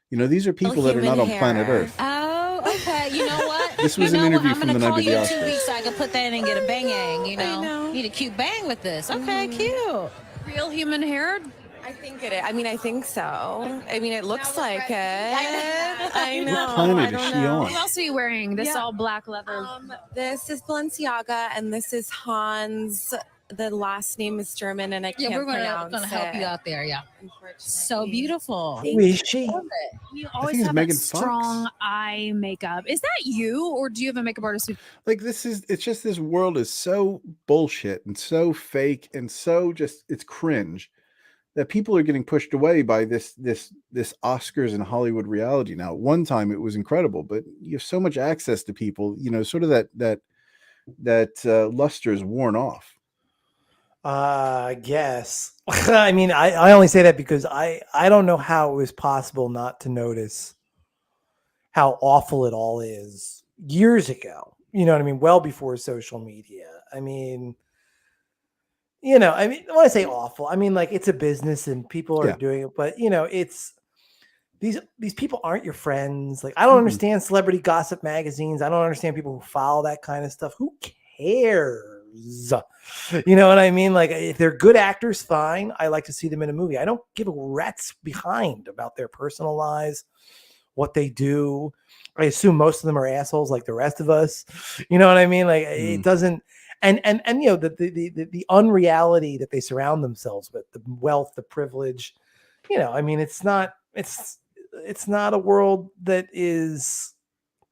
These are people that are not on planet Earth. Oh, okay. You know what? This was an interview from the night of the I'm gonna call you in 2 Oscars. weeks so I can put that in and get a bang. I know. Need a cute bang with this. Okay, cute. Real human hair? I think it is. I think so. It looks like it. I know. What planet is she on? What else are you wearing? This all black leather. This is Balenciaga, and this is Hans. The last name is German, and I can't pronounce gonna help you out there. Yeah. So beautiful. Who is she? You I always think it's have Megan that Fox. strong eye makeup. Is that you, or do you have a makeup artist who? Like it's just this world is so bullshit and so fake and so just it's cringe that people are getting pushed away by this Oscars and Hollywood reality. Now, at one time it was incredible, but you have so much access to people, sort of that luster is worn off. I guess. I only say that because I don't know how it was possible not to notice how awful it all is years ago. Well before social media. When I say awful, like it's a business and people are doing it, but it's these people aren't your friends. Like I don't understand celebrity gossip magazines. I don't understand people who follow that kind of stuff. Who cares? You know what I mean? Like if they're good actors, fine. I like to see them in a movie. I don't give a rat's behind about their personal lives what they do. I assume most of them are assholes like the rest of us. You know what I mean? Like it doesn't, and you know, the unreality that they surround themselves with, the wealth, the privilege, you know, I mean, it's not a world that is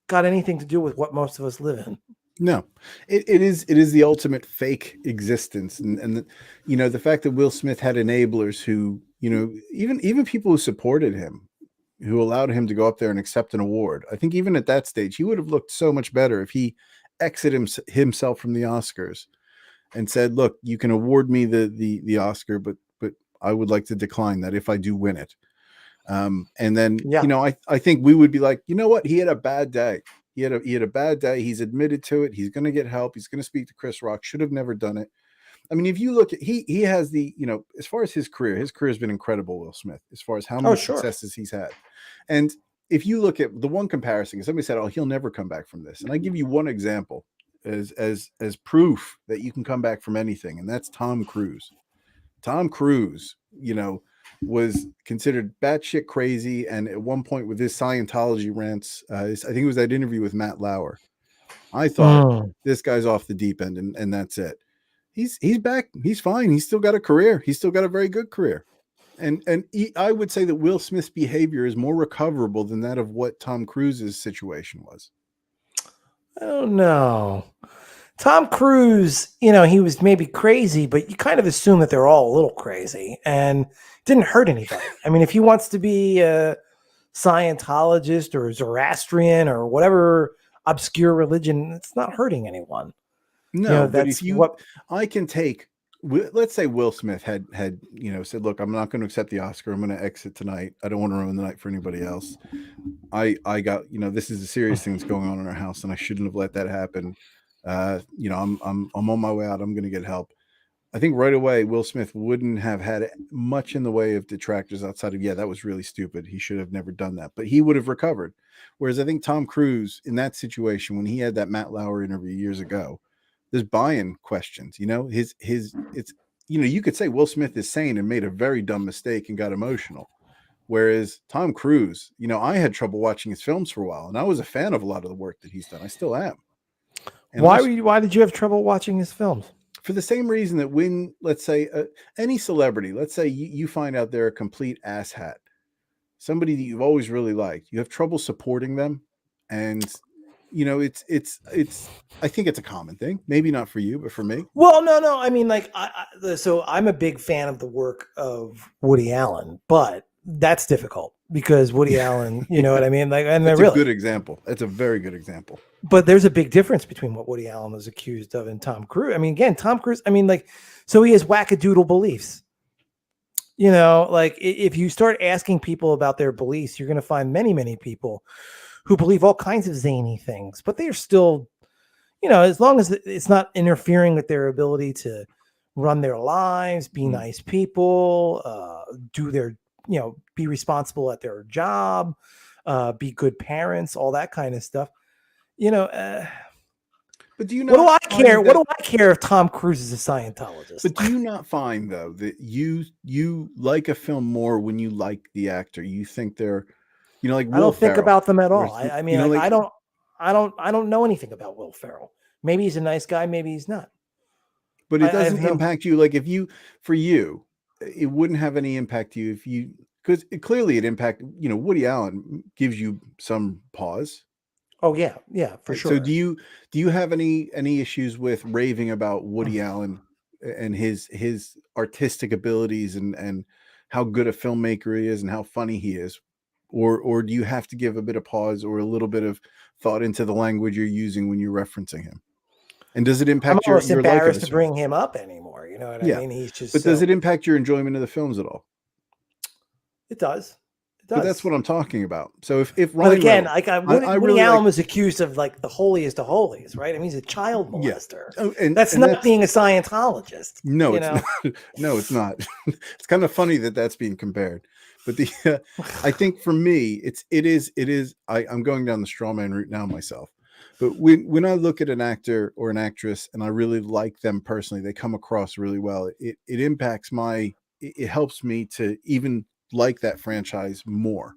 got anything to do with what most of us live in. No, it is the ultimate fake existence, and you know, the fact that Will Smith had enablers who, you know, even people who supported him, who allowed him to go up there and accept an award. I think even at that stage, he would have looked so much better if he exited himself from the Oscars and said, "Look, you can award me the Oscar, but I would like to decline that if I do win it." And then, Yeah. you know, I think we would be like, you know what, he had a bad day. He had a bad day. He's admitted to it. He's going to get help. He's going to speak to Chris Rock. Should have never done it. I mean, if you look at he has the, you know, as far as his career has been incredible, Will Smith, as far as how many successes he's had. And if you look at the one comparison, somebody said, "Oh, he'll never come back from this." And I give you one example as proof that you can come back from anything, and that's Tom Cruise. Tom Cruise, you know, was considered batshit crazy, and at one point with his Scientology rants, I think it was that interview with Matt Lauer. I thought this guy's off the deep end, and that's it. He's back. He's fine. He's still got a career. He's still got a very good career. And I would say that Will Smith's behavior is more recoverable than that of what Tom Cruise's situation was. I don't know. Tom Cruise, you know, he was maybe crazy, but you kind of assume that they're all a little crazy and didn't hurt anybody. I mean, if he wants to be a Scientologist or Zoroastrian or whatever obscure religion, it's not hurting anyone. No, You know, but that's if you, what I can take, let's say Will Smith had, you know, said, "Look, I'm not going to accept the Oscar. I'm going to exit tonight. I don't want to ruin the night for anybody else. I got, you know, this is a serious thing that's going on in our house, and I shouldn't have let that happen. You know, I'm on my way out. I'm going to get help." I think right away Will Smith wouldn't have had much in the way of detractors outside of, "Yeah, that was really stupid. He should have never done that." But he would have recovered. Whereas I think Tom Cruise in that situation, when he had that Matt Lauer interview years ago, there's buy-in questions. You know, it's, you know, you could say Will Smith is sane and made a very dumb mistake and got emotional. Whereas Tom Cruise, you know, I had trouble watching his films for a while, and I was a fan of a lot of the work that he's done. I still am. And why did you have trouble watching his films? For the same reason that when, let's say, any celebrity, let's say you find out they're a complete asshat, somebody that you've always really liked, you have trouble supporting them. And, you know, it's, I think it's a common thing. Maybe not for you, but for me. Well, no. I mean, like, so I'm a big fan of the work of Woody Allen, but that's difficult because Woody Allen, you know what I mean? Like, and that's really a good example. That's a very good example. But there's a big difference between what Woody Allen was accused of and Tom Cruise. I mean, again, Tom Cruise, I mean, like, so he has wackadoodle beliefs. You know, like if you start asking people about their beliefs, you're going to find many, many people who believe all kinds of zany things, but they're still, you know, as long as it's not interfering with their ability to run their lives, be nice people, do their, you know, be responsible at their job, be good parents, all that kind of stuff. You know, but do you what do I care? that, what do I care if Tom Cruise is a Scientologist? But do you not find though that you like a film more when you like the actor? You think they're, you know, like I don't think about them at all. I mean, you know, like, I don't know anything about Will Ferrell. Maybe he's a nice guy, maybe he's not. But it doesn't impact you. Like if you, for you, it wouldn't have any impact to you if you, because clearly it impacted, you know, Woody Allen gives you some pause. Oh yeah, for sure. So do you have any issues with raving about Woody Allen and his artistic abilities and how good a filmmaker he is and how funny he is? Or do you have to give a bit of pause or a little bit of thought into the language you're using when you're referencing him? And does it impact I'm almost embarrassed to bring him up anymore? You know what I mean? He's just. But does it impact your enjoyment of the films at all? It does. But that's what I'm talking about. So if Ryan, but again, Reynolds, like Woody Allen was accused of like the holiest of holies, right? I mean, he's a child molester. Yeah. That's not being a Scientologist. No, it's not. No, it's not. It's kind of funny that that's being compared. But I think for me, it is. I'm going down the straw man route now myself. But when I look at an actor or an actress and I really like them personally, they come across really well. It impacts it helps me to even like that franchise more.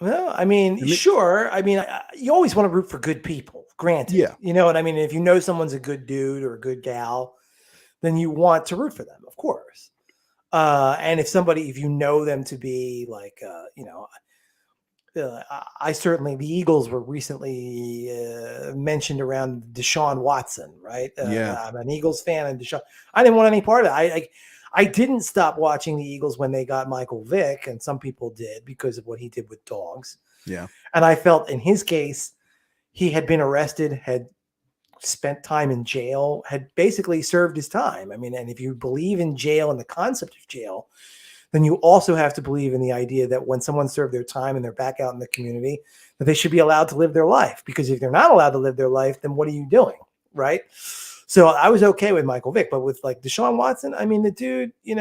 Well, I mean, And sure. I mean, you always want to root for good people. Granted, yeah, you know what I mean. If you know someone's a good dude or a good gal, then you want to root for them, of course. And if you know them to be like, I certainly, the Eagles were recently mentioned around Deshaun Watson, right? yeah, I'm an Eagles fan, and Deshaun, I didn't want any part of it. I didn't stop watching the Eagles when they got Michael Vick, and some people did because of what he did with dogs. yeah. And I felt in his case, he had been arrested, had spent time in jail, had basically served his time. I mean, and if you believe in jail and the concept of jail, then you also have to believe in the idea that when someone served their time and they're back out in the community, that they should be allowed to live their life. Because if they're not allowed to live their life, then what are you doing? Right. So I was okay with Michael Vick, but with like Deshaun Watson, I mean, the dude, and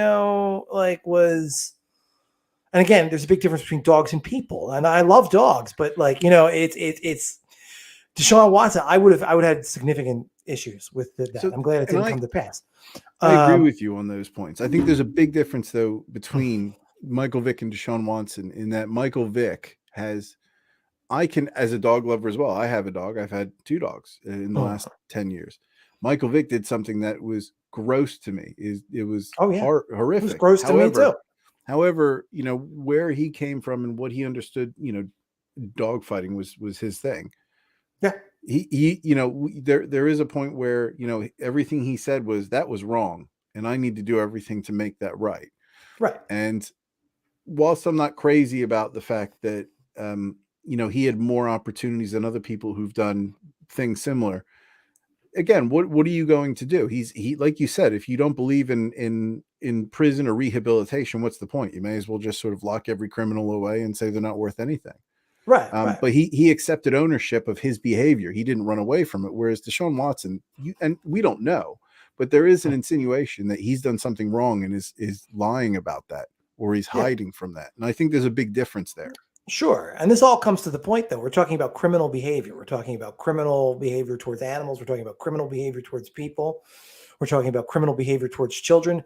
again, there's a big difference between dogs and people. And I love dogs, but it's Deshaun Watson. I would have had significant issues with that. So, I'm glad it and didn't come to pass. I agree with you on those points. I think there's a big difference though between Michael Vick and Deshaun Watson in that Michael Vick as a dog lover as well. I have a dog. I've had 2 dogs in the last 10 years. Michael Vick did something that was gross to me. It was horrific. It was gross to me too. However, where he came from and what he understood, dog fighting was his thing. Yeah. There is a point where, everything he said that was wrong and I need to do everything to make that right. Right. And whilst I'm not crazy about the fact that, he had more opportunities than other people who've done things similar. Again, what are you going to do? He like you said, if you don't believe in prison or rehabilitation, what's the point? You may as well just sort of lock every criminal away and say they're not worth anything. Right. Right. But he accepted ownership of his behavior. He didn't run away from it. Whereas Deshaun Watson, and we don't know, but there is an insinuation that he's done something wrong and is lying about that, or he's hiding from that. And I think there's a big difference there. Sure. And this all comes to the point, though. We're talking about criminal behavior. We're talking about criminal behavior towards animals. We're talking about criminal behavior towards people. We're talking about criminal behavior towards children.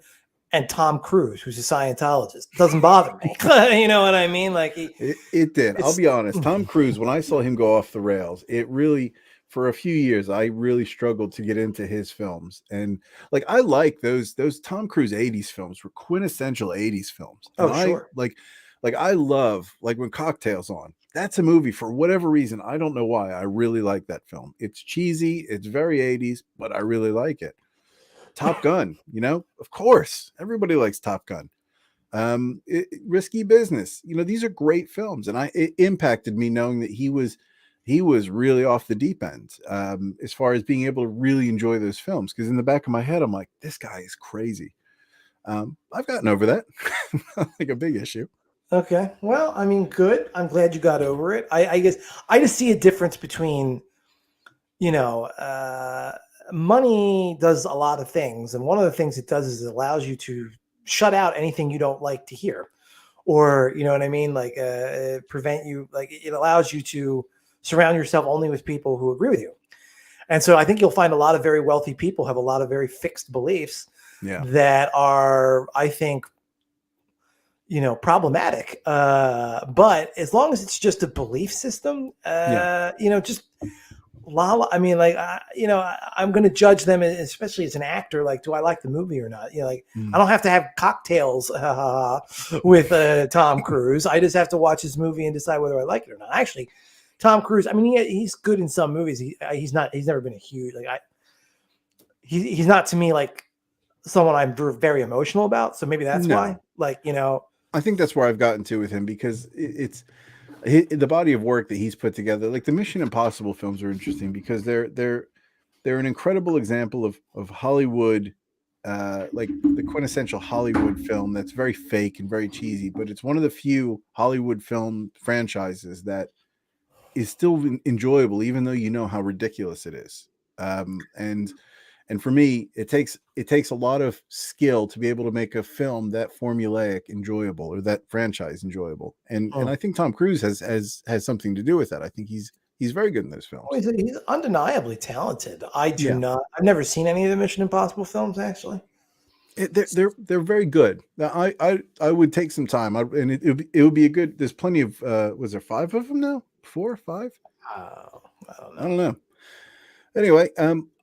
And Tom Cruise, who's a Scientologist, doesn't bother me. You know what I mean? Like it did. I'll be honest. Tom Cruise, when I saw him go off the rails, it really, for a few years, I really struggled to get into his films. And like, I like those Tom Cruise 80s films were quintessential 80s films. And sure. I love, like, when Cocktail's on. That's a movie, for whatever reason, I don't know why, I really like that film. It's cheesy, it's very 80s, but I really like it. Top Gun, of course, everybody likes Top Gun. Risky Business, these are great films, and it impacted me knowing that he was really off the deep end as far as being able to really enjoy those films. Because in the back of my head, I'm like, this guy is crazy. I've gotten over that. Like a big issue. Okay. Well, I mean, good. I'm glad you got over it. I guess I just see a difference between, money does a lot of things. And one of the things it does is it allows you to shut out anything you don't like to hear, or, you know what I mean? Like, prevent you, like it allows you to surround yourself only with people who agree with you. And so I think you'll find a lot of very wealthy people have a lot of very fixed beliefs that are, I think, problematic. But as long as it's just a belief system, just I mean, like, I'm going to judge them, especially as an actor. Like, do I like the movie or not? I don't have to have cocktails with Tom Cruise. I just have to watch his movie and decide whether I like it or not. Actually, Tom Cruise, I mean, he's good in some movies. He's never been a huge, he's not to me like someone I'm very emotional about. So maybe that's why, I think that's where I've gotten to with him, because it's the body of work that he's put together. Like the Mission Impossible films are interesting because they're an incredible example of Hollywood, like the quintessential Hollywood film that's very fake and very cheesy, but it's one of the few Hollywood film franchises that is still enjoyable, even though you know how ridiculous it is. And for me, it takes a lot of skill to be able to make a film that formulaic enjoyable, or that franchise enjoyable. And I think Tom Cruise has something to do with that. I think he's very good in those films. He's undeniably talented. I've never seen any of the Mission Impossible films, actually. They're very good. Now, I would take some time, and it would be a good. There's plenty of. Was there 5 of them now? 4 or 5? I don't I know. don't know. Anyway,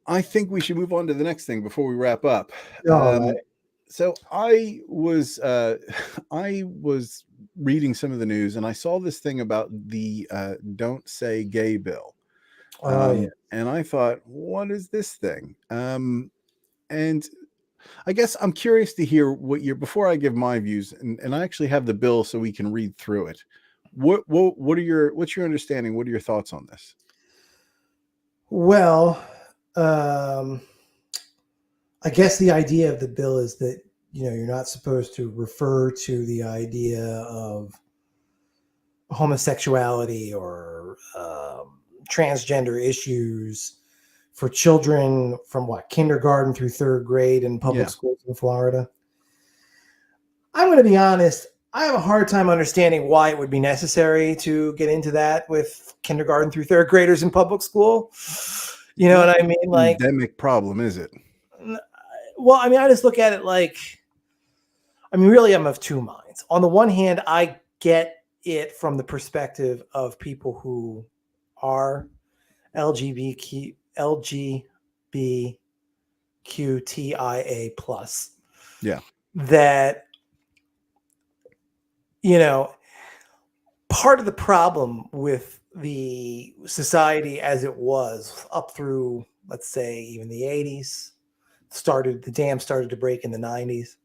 I think we should move on to the next thing before we wrap up. All right. So I was I was reading some of the news, and I saw this thing about the "Don't Say Gay" bill, Oh yeah. and I thought, what is this thing? And I guess I'm curious to hear what your before I give my views, and I actually have the bill so we can read through it. What's your understanding? What are your thoughts on this? Well, I guess the idea of the bill is that you're not supposed to refer to the idea of homosexuality or transgender issues for children from kindergarten through 3rd grade in public Yeah. schools in Florida. I'm going to be honest. I have a hard time understanding why it would be necessary to get into that with kindergarten through 3rd graders in public school. You know what I mean? Like, Endemic problem, is it? well, I mean, I just look at it like, really, I'm of two minds. On the one hand, I get it from the perspective of people who are LGBTQTIA plus. Yeah. That, part of the problem with the society as it was up through, let's say, even the 80s, the dam started to break in the 90s,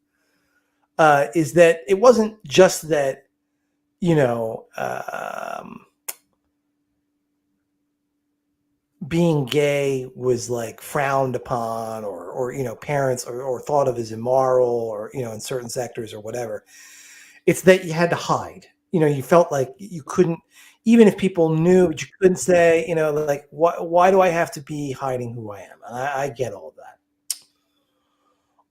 is that it wasn't just that, being gay was like frowned upon or parents or thought of as immoral or, in certain sectors or whatever. It's that you had to hide. You felt like you couldn't, even if people knew, but you couldn't say, like, why do I have to be hiding who I am? And I get all of that.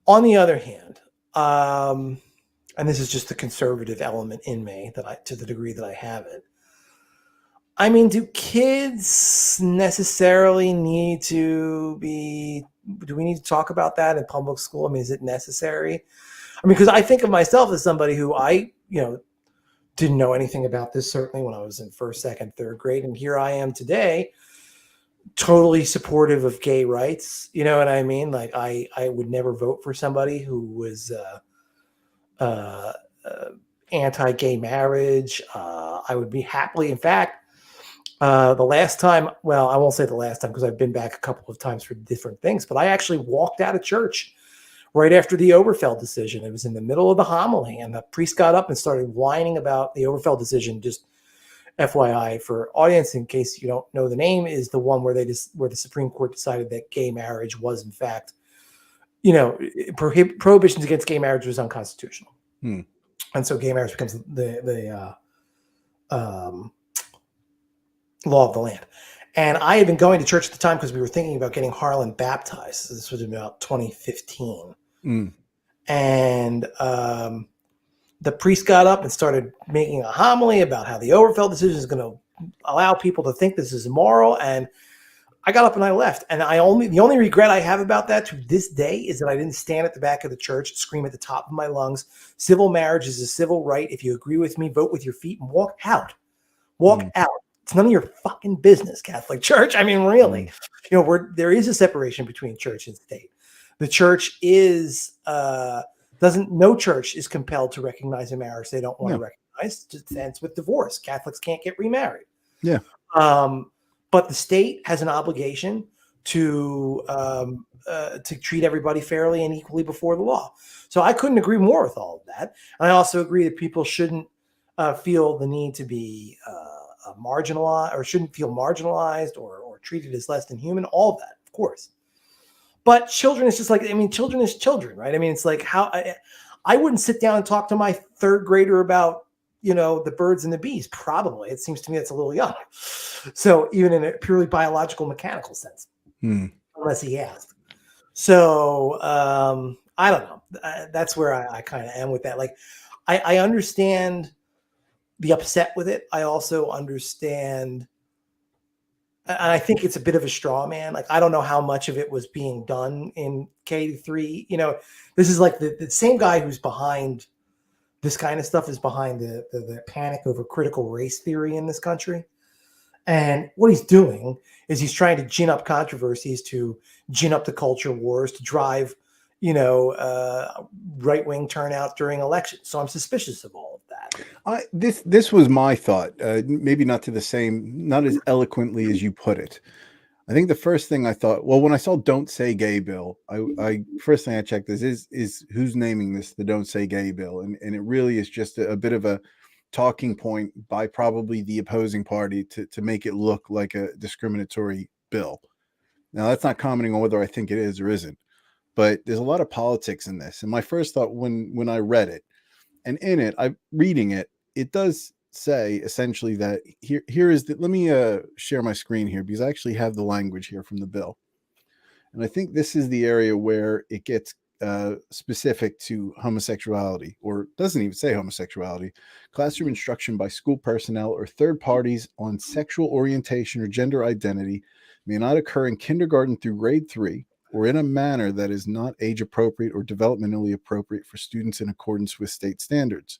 On the other hand, and this is just the conservative element in me to the degree that I have it. I mean, do kids necessarily do we need to talk about that in public school? I mean, is it necessary? I mean, because I think of myself as somebody who didn't know anything about this, certainly when I was in 1st, 2nd, 3rd grade. And here I am today, totally supportive of gay rights. You know what I mean? Like, I would never vote for somebody who was anti-gay marriage. I would be happily, in fact, the last time, well, I won't say the last time because I've been back a couple of times for different things, but I actually walked out of church right after the Oberfeld decision. It was in the middle of the homily, and the priest got up and started whining about the Oberfeld decision. Just FYI for audience, in case you don't know the name, is the one where the Supreme Court decided that gay marriage was, in fact, prohibitions against gay marriage was unconstitutional. And so gay marriage becomes the law of the land. And I had been going to church at the time because we were thinking about getting Harlan baptized. This was about 2015. And the priest got up and started making a homily about how the Oberfeld decision is going to allow people to think this is immoral. And I got up and I left. And the only regret I have about that to this day is that I didn't stand at the back of the church, scream at the top of my lungs, civil marriage is a civil right. If you agree with me, vote with your feet and walk out. Walk out. It's none of your fucking business, Catholic Church. I mean, really, there is a separation between church and state. The church no church is compelled to recognize a marriage they don't want to recognize. It just ends with divorce. Catholics can't get remarried. Yeah. But the state has an obligation to treat everybody fairly and equally before the law. So I couldn't agree more with all of that. And I also agree that people shouldn't feel the need to be marginalized, or shouldn't feel marginalized or treated as less than human. All of that, of course. But children is just like, children is children, right? I mean, it's like how I wouldn't sit down and talk to my 3rd grader about, the birds and the bees. Probably. It seems to me that's a little young. So even in a purely biological, mechanical sense, unless he asked. So I don't know. That's where I kind of am with that. Like, I understand the upset with it. I also understand and I think it's a bit of a straw man. Like, I don't know how much of it was being done in K-3. This is like the same guy who's behind this kind of stuff is behind the panic over critical race theory in this country. And what he's doing is he's trying to gin up controversies, to gin up the culture wars, to drive, right-wing turnout during elections. So I'm suspicious of all of that. This was my thought, maybe not as eloquently as you put it. I think the first thing I thought, well, when I saw "Don't Say Gay" bill, I first thing I checked is who's naming this the "Don't Say Gay" bill, and it really is just a bit of a talking point by probably the opposing party to make it look like a discriminatory bill. Now, that's not commenting on whether I think it is or isn't, but there's a lot of politics in this. And my first thought when I read it, and in it, reading it, it does say essentially that here is let me share my screen here, because I actually have the language here from the bill. And I think this is the area where it gets specific to homosexuality, or doesn't even say homosexuality. Classroom instruction by school personnel or third parties on sexual orientation or gender identity may not occur in kindergarten through grade 3, or in a manner that is not age appropriate or developmentally appropriate for students in accordance with state standards.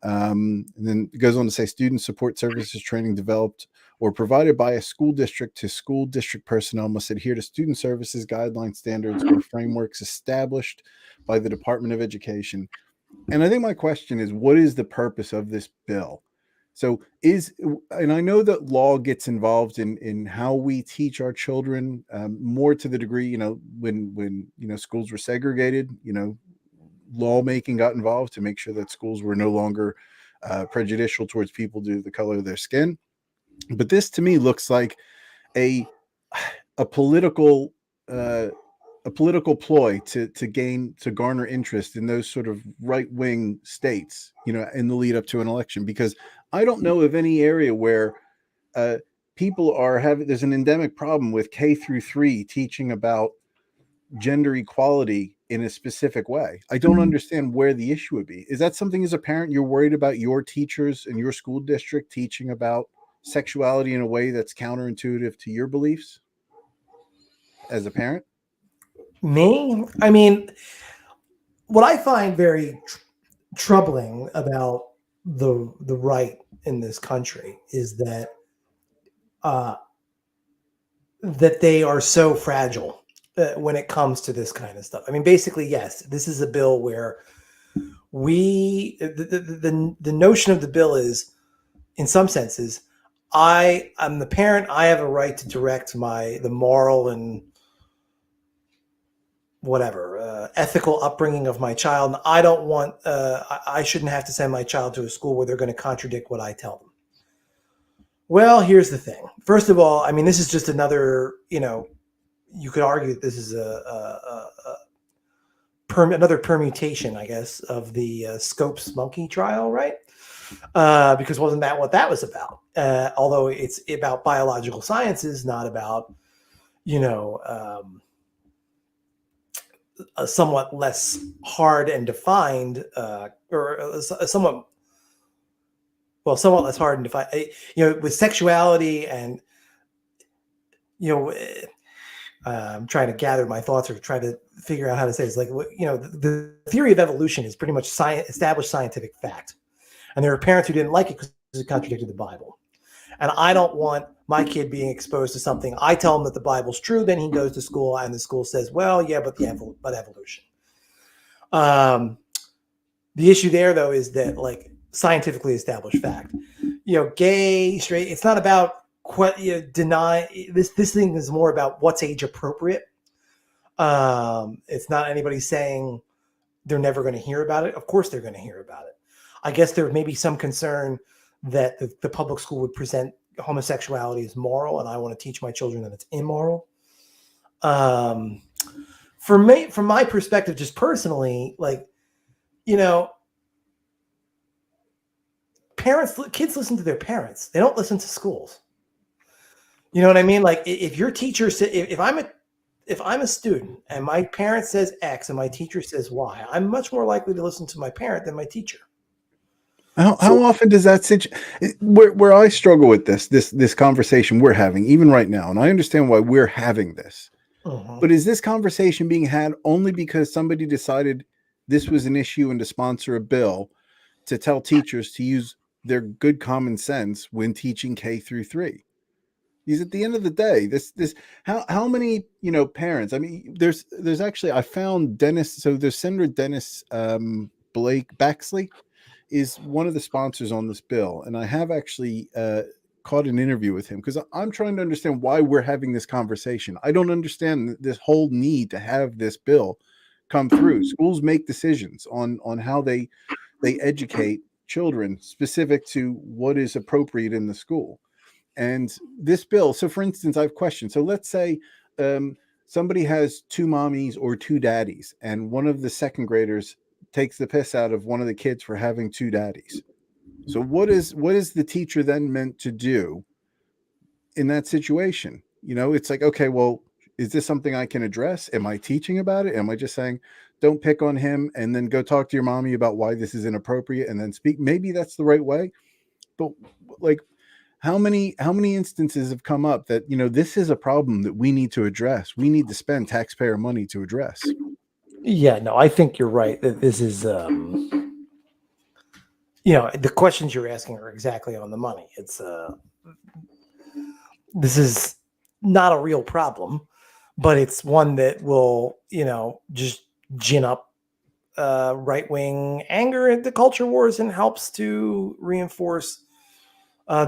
And then it goes on to say student support services training developed or provided by a school district to school district personnel must adhere to student services guidelines, standards, or frameworks established by the Department of Education. And I think my question is, what is the purpose of this bill? So and I know that law gets involved in how we teach our children, more to the degree, when schools were segregated, lawmaking got involved to make sure that schools were no longer prejudicial towards people due to the color of their skin. But this to me looks like a political ploy to garner interest in those sort of right-wing states, in the lead up to an election, because I don't know of any area where people there's an endemic problem with K-3 teaching about gender equality in a specific way. I don't understand where the issue would be. Is that something as a parent you're worried about your teachers in your school district teaching about sexuality in a way that's counterintuitive to your beliefs as a parent? Me? I mean, what I find very troubling about the right in this country is that that they are so fragile when it comes to this kind of stuff. I mean, basically, yes, this is a bill where the notion of the bill is, in some senses, I'm the parent. I have a right to direct the moral and whatever ethical upbringing of my child. And I don't want. I shouldn't have to send my child to a school where they're going to contradict what I tell them. Well, here's the thing. First of all, I mean, this is just another. You could argue that this is another permutation, I guess, of the Scopes monkey trial, right? Because wasn't that what that was about? Although it's about biological sciences, not about, a somewhat less hard and defined, or a somewhat less hard and defined, with sexuality and, I'm trying to gather my thoughts or try to figure out how to say this. Like, the theory of evolution is pretty much established scientific fact. And there are parents who didn't like it because it contradicted the Bible. And I don't want my kid being exposed to something. I tell him that the Bible's true. Then he goes to school and the school says, well, yeah, but evolution. The issue there, though, is that, like, scientifically established fact, gay, straight, it's not about deny this thing is more about what's age appropriate. It's not anybody saying they're never going to hear about it. Of course they're going to hear about it. I guess there may be some concern that the public school would present homosexuality as moral, and I want to teach my children that it's immoral. For me, from my perspective, just personally, like, kids listen to their parents. They don't listen to schools. You know what I mean? Like, if your teacher said, if I'm a student and my parent says X and my teacher says Y, I'm much more likely to listen to my parent than my teacher. How often does that where I struggle with this conversation we're having even right now, and I understand why we're having this, but is this conversation being had only because somebody decided this was an issue and to sponsor a bill to tell teachers to use their good common sense when teaching K through 3? Because at the end of the day, this how many parents? I mean, there's actually I found Dennis. So there's Senator Dennis Blake Baxley is one of the sponsors on this bill, and I have actually caught an interview with him because I'm trying to understand why we're having this conversation. I don't understand this whole need to have this bill come through. Schools make decisions on how they educate children specific to what is appropriate in the school. And this bill, so for instance, I have questions. So let's say somebody has two mommies or two daddies, and one of the second graders takes the piss out of one of the kids for having two daddies. So what is the teacher then meant to do in that situation? It's like, okay, well, is this something I can address? Am I teaching about it? Am I just saying, don't pick on him and then go talk to your mommy about why this is inappropriate and then speak? Maybe that's the right way. But like, how many instances have come up that this is a problem that we need to address? We need to spend taxpayer money to address. Yeah, no, I think you're right that this is the questions you're asking are exactly on the money. It's this is not a real problem, but it's one that will just gin up right-wing anger at the culture wars and helps to reinforce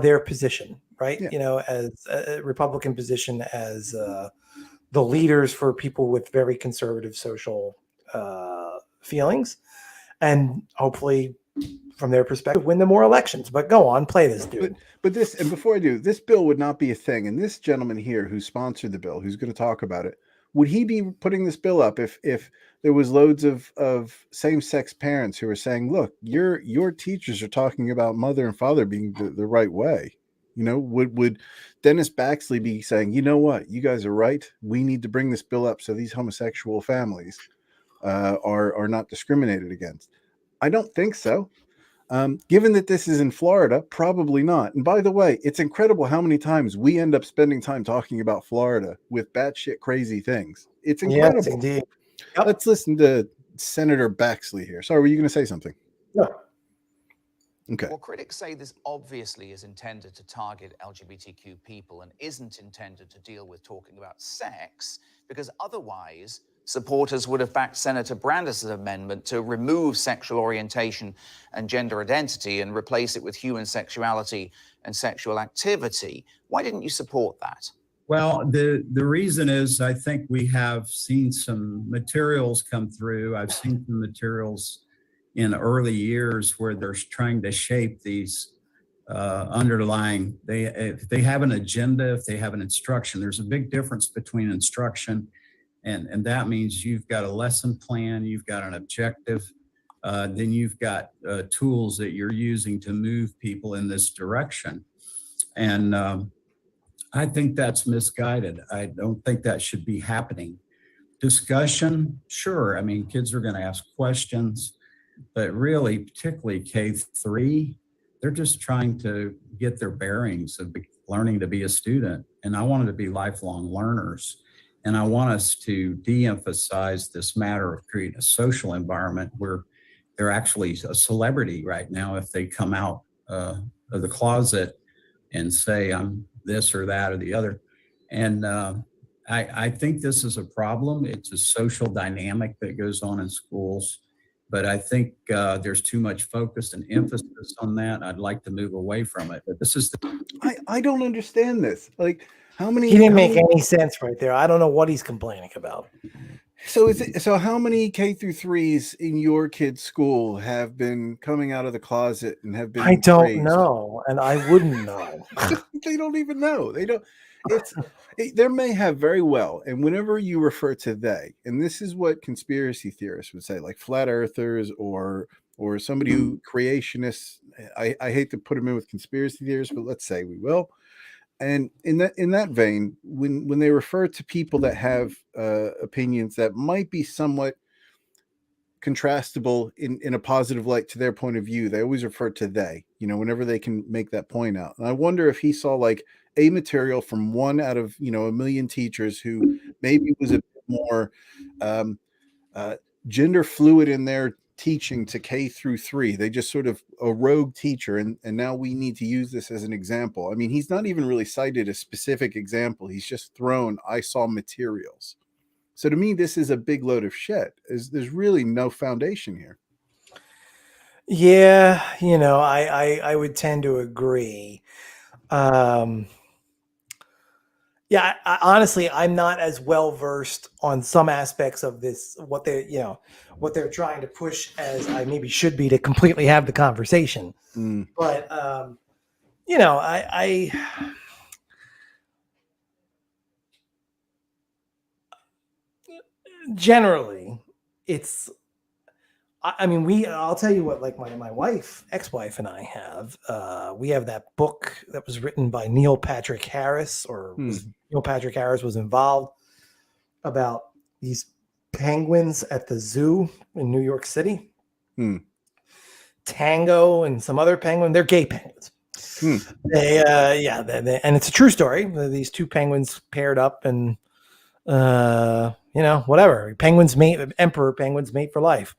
their position, right? Yeah. As a Republican position, as the leaders for people with very conservative social feelings, and hopefully, from their perspective, win them more elections. But go on, play this, dude. But this, and before I do, this bill would not be a thing. And this gentleman here who sponsored the bill, who's going to talk about it, would he be putting this bill up if there was loads of same-sex parents who were saying, look, your teachers are talking about mother and father being the right way? Would Dennis Baxley be saying, you know what, you guys are right, we need to bring this bill up so these homosexual families are not discriminated against? I don't think so. Given that this is in Florida, probably not. And by the way, it's incredible how many times we end up spending time talking about Florida with batshit crazy things. It's incredible. Yes, indeed. Yep. Let's listen to Senator Baxley here. Sorry, were you going to say something? No. Okay. Well, critics say this obviously is intended to target LGBTQ people and isn't intended to deal with talking about sex, because otherwise supporters would have backed Senator Brandis's amendment to remove sexual orientation and gender identity and replace it with human sexuality and sexual activity. Why didn't you support that? Well, the reason is I think we have seen some materials come through. I've seen some materials in early years where they're trying to shape these underlying, if they have an agenda, if they have an instruction. There's a big difference between instruction and that means you've got a lesson plan, you've got an objective, then you've got tools that you're using to move people in this direction. And I think that's misguided. I don't think that should be happening. Discussion, sure. I mean, kids are going to ask questions, but really, particularly K-3, they're just trying to get their bearings of learning to be a student. And I want them to be lifelong learners. And I want us to de-emphasize this matter of creating a social environment where they're actually a celebrity right now if they come out of the closet and say, I'm this or that or the other. And I think this is a problem. It's a social dynamic that goes on in schools. But I think there's too much focus and emphasis on that. I'd like to move away from it. But this is I don't understand this. Like, how many? He didn't make any sense right there. I don't know what he's complaining about. So how many K-3s in your kid's school have been coming out of the closet and have been I don't praised? know, and I wouldn't know. They don't even know. They don't. There may have very well, and whenever you refer to they, and this is what conspiracy theorists would say, like flat earthers or somebody who creationists. I hate to put them in with conspiracy theorists, but let's say we will. And in that vein, when they refer to people that have opinions that might be somewhat contrastable in a positive light to their point of view. They always refer to they, whenever they can make that point out. And I wonder if he saw like a material from one out of, a million teachers who maybe was a bit more um, gender fluid in their teaching to K through 3. They just sort of a rogue teacher, and now we need to use this as an example. I mean, he's not even really cited a specific example. He's just thrown, I saw materials. So to me, this is a big load of shit. There's really no foundation here. Yeah, I would tend to agree. Yeah, honestly, I'm not as well versed on some aspects of this, what they're trying to push as I maybe should be to completely have the conversation. But I generally, it's. I mean, I'll tell you what, like my wife, ex-wife, and I have. We have that book that was written by Neil Patrick Harris, Neil Patrick Harris was involved, about these penguins at the zoo in New York City. Tango and some other penguin. They're gay penguins. They and it's a true story. These two penguins paired up and whatever. Emperor penguins mate for life.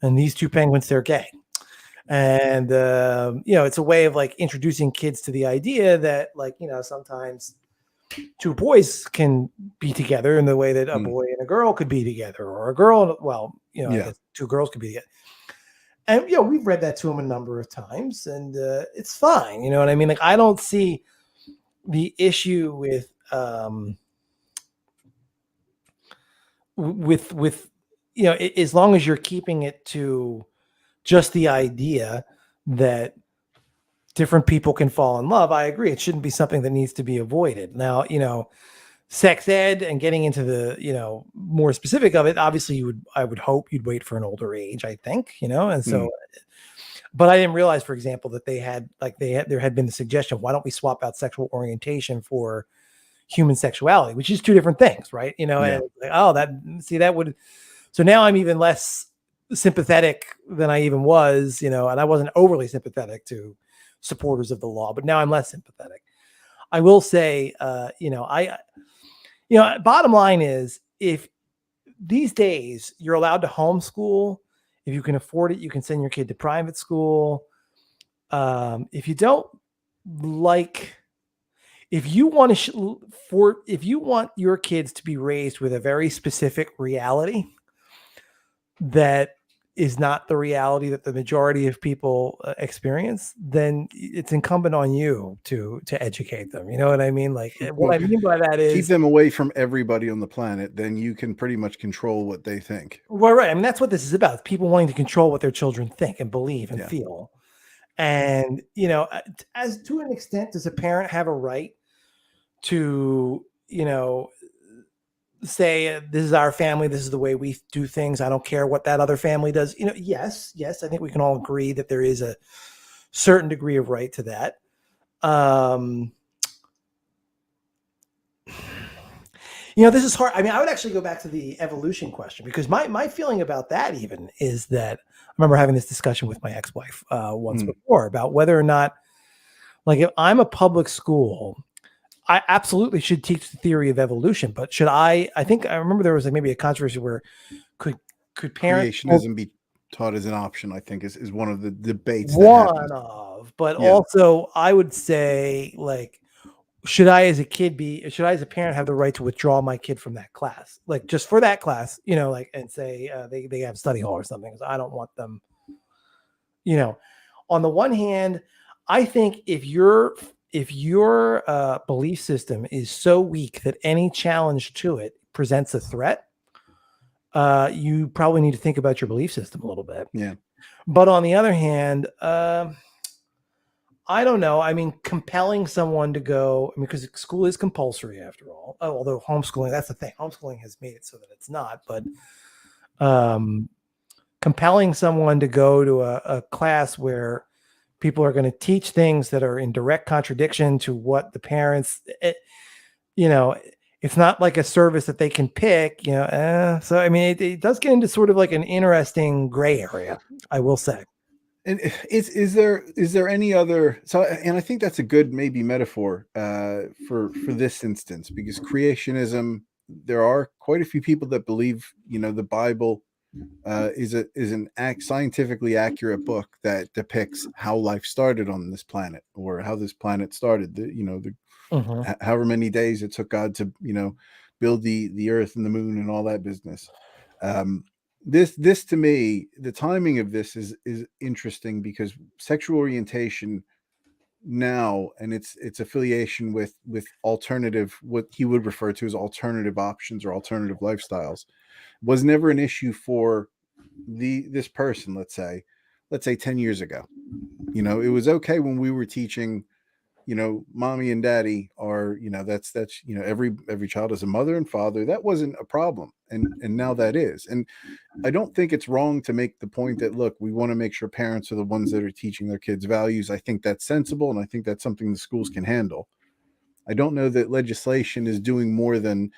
And these two penguins, they're gay. And, it's a way of like introducing kids to the idea that sometimes two boys can be together in the way that a boy and a girl could be together, or a girl, I guess two girls could be together. And, we've read that to them a number of times, and it's fine. You know what I mean? Like, I don't see the issue with as long as you're keeping it to just the idea that different people can fall in love. I agree. It shouldn't be something that needs to be avoided. Now, sex ed and getting into the, more specific of it, obviously I would hope you'd wait for an older age, I think, and so, but I didn't realize, for example, that there had been the suggestion, why don't we swap out sexual orientation for human sexuality, which is two different things, right? And that would, so now I'm even less sympathetic than I even was, and I wasn't overly sympathetic to supporters of the law, but now I'm less sympathetic. I will say, bottom line is, if these days you're allowed to homeschool, if you can afford it, you can send your kid to private school. If you don't if you want your kids to be raised with a very specific reality that is not the reality that the majority of people experience, then it's incumbent on you to educate them. You know what I mean? Like, what I mean by that is keep them away from everybody on the planet. Then you can pretty much control what they think. Well, right. I mean, that's what this is about. People wanting to control what their children think and believe and feel. And, as to an extent, does a parent have a right to, say, this is our family, this is the way we do things, I don't care what that other family does? Yes, I think we can all agree that there is a certain degree of right to that. This is hard. I mean, I would actually go back to the evolution question, because my feeling about that even is that I remember having this discussion with my ex-wife once before about whether or not, like, if I'm a public school, I absolutely should teach the theory of evolution, but should I think I remember there was like maybe a controversy where could parents creationism be taught as an option, I think is one of the debates. Also I would say, like, should I as a parent have the right to withdraw my kid from that class? Like, just for that class, and say they have study hall or something, because I don't want them, on the one hand, I think if your belief system is so weak that any challenge to it presents a threat, you probably need to think about your belief system a little bit. Yeah. But on the other hand, I don't know. I mean, compelling someone to go, because school is compulsory after all. Although homeschooling, that's the thing. Homeschooling has made it so that it's not. But compelling someone to go to a class where people are going to teach things that are in direct contradiction to what the parents, It's not like a service that they can pick, so I mean, it does get into sort of like an interesting gray area, I will say. And is there any other, so, and I think that's a good maybe metaphor for this instance, because creationism, there are quite a few people that believe the Bible is an scientifically accurate book that depicts how life started on this planet, or how this planet started. However many days it took God to build the earth and the moon and all that business. This to me, the timing of this is interesting, because sexual orientation now and its affiliation with alternative, what he would refer to as alternative options or alternative lifestyles, was never an issue for this person. Let's say 10 years ago, it was okay when we were teaching, mommy and daddy are, that's every child has a mother and father. That wasn't a problem, and now that is. And I don't think it's wrong to make the point that, look, we want to make sure parents are the ones that are teaching their kids values. I think that's sensible, and I think that's something the schools can handle. I don't know that legislation is doing more than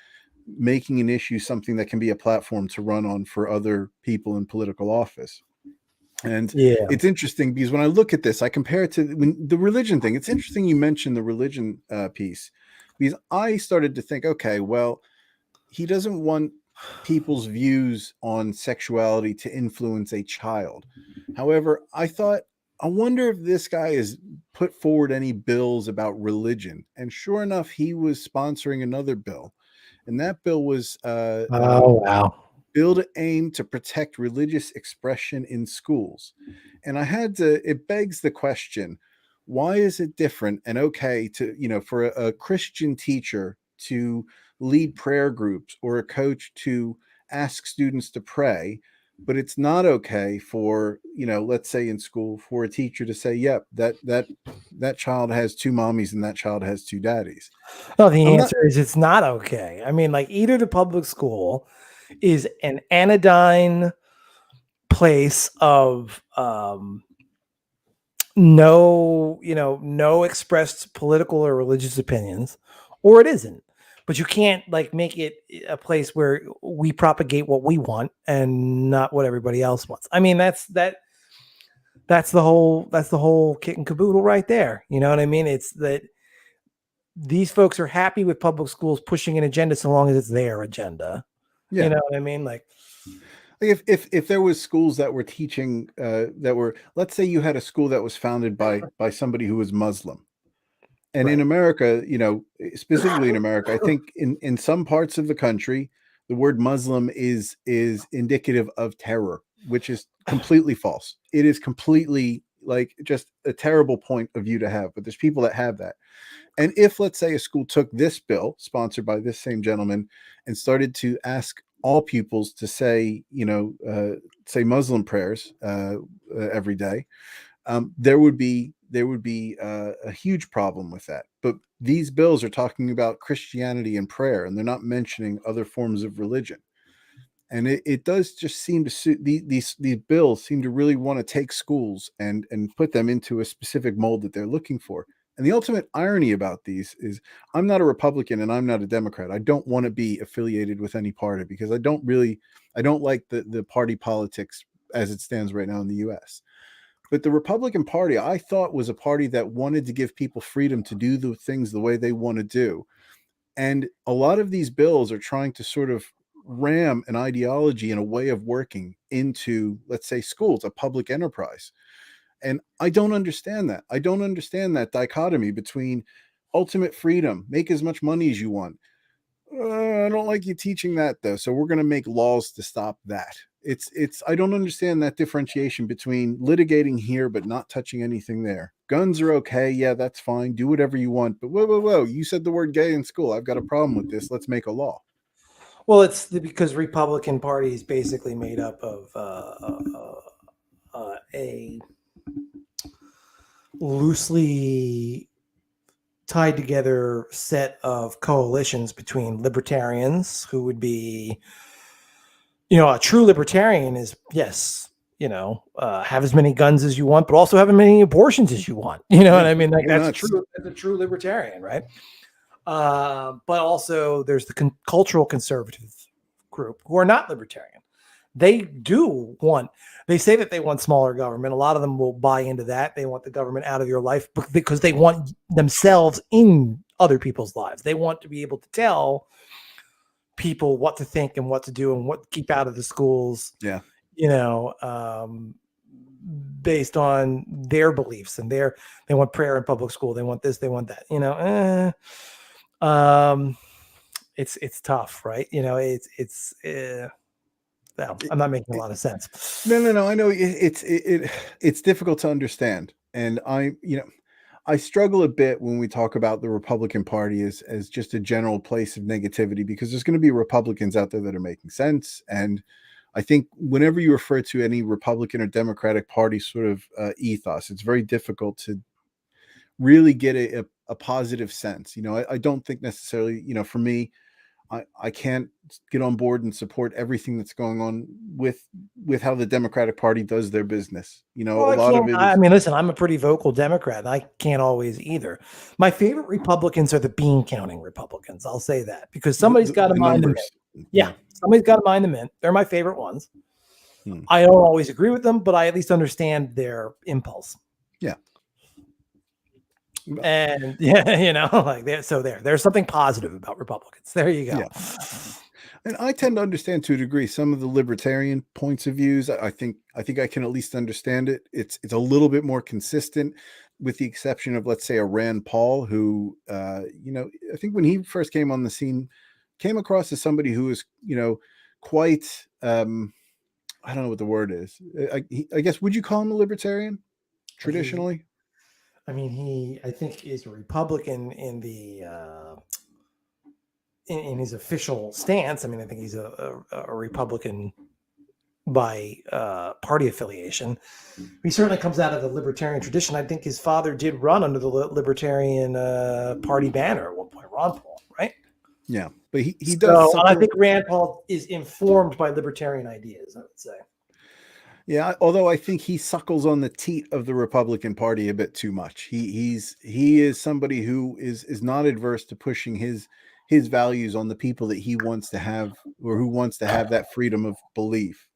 making an issue something that can be a platform to run on for other people in political office. And it's interesting, because when I look at this, I compare it to the religion thing. It's interesting you mentioned the religion piece, because I started to think, okay, well, he doesn't want people's views on sexuality to influence a child. However, I wonder if this guy has put forward any bills about religion. And sure enough, he was sponsoring another bill. And that bill was wow. bill to aim to protect religious expression in schools. And it begs the question, why is it different and okay to, for a Christian teacher to lead prayer groups, or a coach to ask students to pray, but it's not okay for, let's say in school, for a teacher to say, yep, that child has two mommies and that child has two daddies? No, the answer is it's not okay. I mean, like, either the public school is an anodyne place of no expressed political or religious opinions, or it isn't. But you can't make it a place where we propagate what we want and not what everybody else wants. I mean, that's the whole kit and caboodle right there. You know what I mean? It's that these folks are happy with public schools pushing an agenda so long as it's their agenda. Yeah. You know what I mean? Like if there was schools that were teaching let's say you had a school that was founded by somebody who was Muslim. And in America, specifically in America, I think in some parts of the country, the word Muslim is indicative of terror, which is completely false. It is completely just a terrible point of view to have. But there's people that have that. And if, let's say, a school took this bill sponsored by this same gentleman and started to ask all pupils to say, say Muslim prayers every day, there would be a huge problem with that. But these bills are talking about Christianity and prayer, and they're not mentioning other forms of religion. And it does just seem to suit these bills seem to really want to take schools and put them into a specific mold that they're looking for. And the ultimate irony about these is, I'm not a Republican and I'm not a Democrat. I don't want to be affiliated with any party, because I don't like the party politics as it stands right now in the US. But the Republican Party, I thought, was a party that wanted to give people freedom to do the things the way they want to do. And a lot of these bills are trying to sort of ram an ideology and a way of working into, let's say, schools, a public enterprise. And I don't understand that. I don't understand that dichotomy between ultimate freedom, make as much money as you want. I don't like you teaching that, though, so we're going to make laws to stop that. I don't understand that differentiation between litigating here but not touching anything there. Guns are okay, yeah, that's fine, do whatever you want, but whoa, you said the word gay in school, I've got a problem with this, let's make a law. Well, it's because Republican Party is basically made up of a loosely tied together set of coalitions between libertarians, who would be, a true libertarian is, yes, have as many guns as you want, but also have as many abortions as you want. You know what I mean? Like, that's a true libertarian, right? But also there's the cultural conservative group who are not libertarian. They do want, they say that they want smaller government. A lot of them will buy into that. They want the government out of your life because they want themselves in other people's lives. They want to be able to tell people what to think and what to do and what to keep out of the schools. Yeah. Based on their beliefs and they want prayer in public school. They want this, they want that, it's tough, right? No, I'm not making a lot of sense. No. I know it's difficult to understand. And I struggle a bit when we talk about the Republican Party as just a general place of negativity, because there's going to be Republicans out there that are making sense. And I think whenever you refer to any Republican or Democratic Party sort of ethos, it's very difficult to really get a positive sense. I don't think necessarily, for me, I can't get on board and support everything that's going on with how the Democratic Party does their business. A lot of it. Listen, I'm a pretty vocal Democrat. I can't always either. My favorite Republicans are the bean counting Republicans. I'll say that because somebody's got to mind them. Yeah, somebody's got to mind them in. They're my favorite ones. I don't always agree with them, but I at least understand their impulse. Yeah. And there's something positive about Republicans. There you go. Yeah. And I tend to understand to a degree some of the libertarian points of views. I think I can at least understand it. It's a little bit more consistent, with the exception of, let's say, a Rand Paul, who I think when he first came on the scene, came across as somebody who is quite I don't know what the word is. I guess, would you call him a libertarian traditionally? I think is a Republican in the in his official stance. I think he's a Republican by party affiliation. He certainly comes out of the libertarian tradition. I think his father did run under the Libertarian Party banner at one point, Ron Paul, right? Yeah, but he does. And I think Rand Paul is informed by libertarian ideas, I would say. Yeah, although I think he suckles on the teat of the Republican Party a bit too much. He is somebody who is not adverse to pushing his values on the people that he wants to have, or who wants to have that freedom of belief.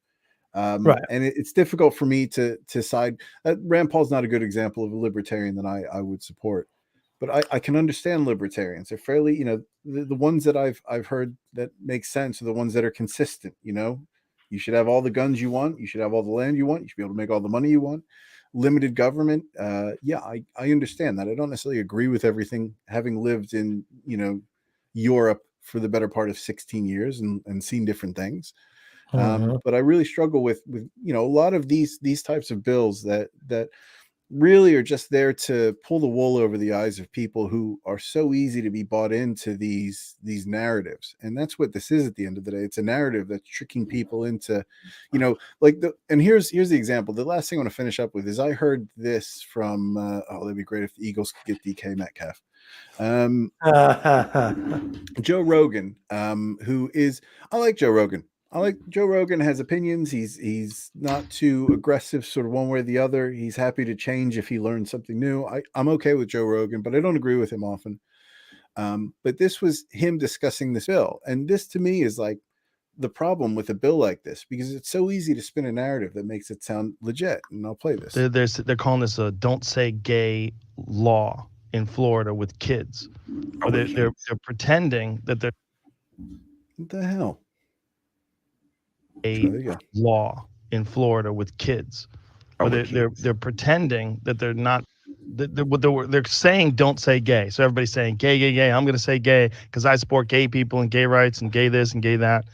Right. And it's difficult for me to side. Rand Paul's not a good example of a libertarian that I would support, but I can understand libertarians. They're fairly, the ones that I've heard that make sense are the ones that are consistent. You should have all the guns you want. You should have all the land you want. You should be able to make all the money you want. Limited government. I understand that. I don't necessarily agree with everything, having lived in, Europe for the better part of 16 years and seen different things. But I really struggle with a lot of these types of bills that really are just there to pull the wool over the eyes of people who are so easy to be bought into these narratives. And that's what this is at the end of the day. It's a narrative that's tricking people into, and here's the example. The last thing I want to finish up with is I heard this from, that'd be great if the Eagles could get DK Metcalf. Joe Rogan, who is, I like Joe Rogan. Joe Rogan has opinions. He's not too aggressive, sort of one way or the other. He's happy to change if he learns something new. I'm okay with Joe Rogan, but I don't agree with him often. But this was him discussing this bill. And this to me is like the problem with a bill like this, because it's so easy to spin a narrative that makes it sound legit. And I'll play this. They're calling this a "Don't Say Gay" law in Florida with kids. Or they're pretending that they're what the hell? A law in Florida with kids. Or they're pretending that they're not. They're saying "Don't say gay." So everybody's saying "gay, gay, gay." I'm going to say "gay" because I support gay people and gay rights and gay this and gay that.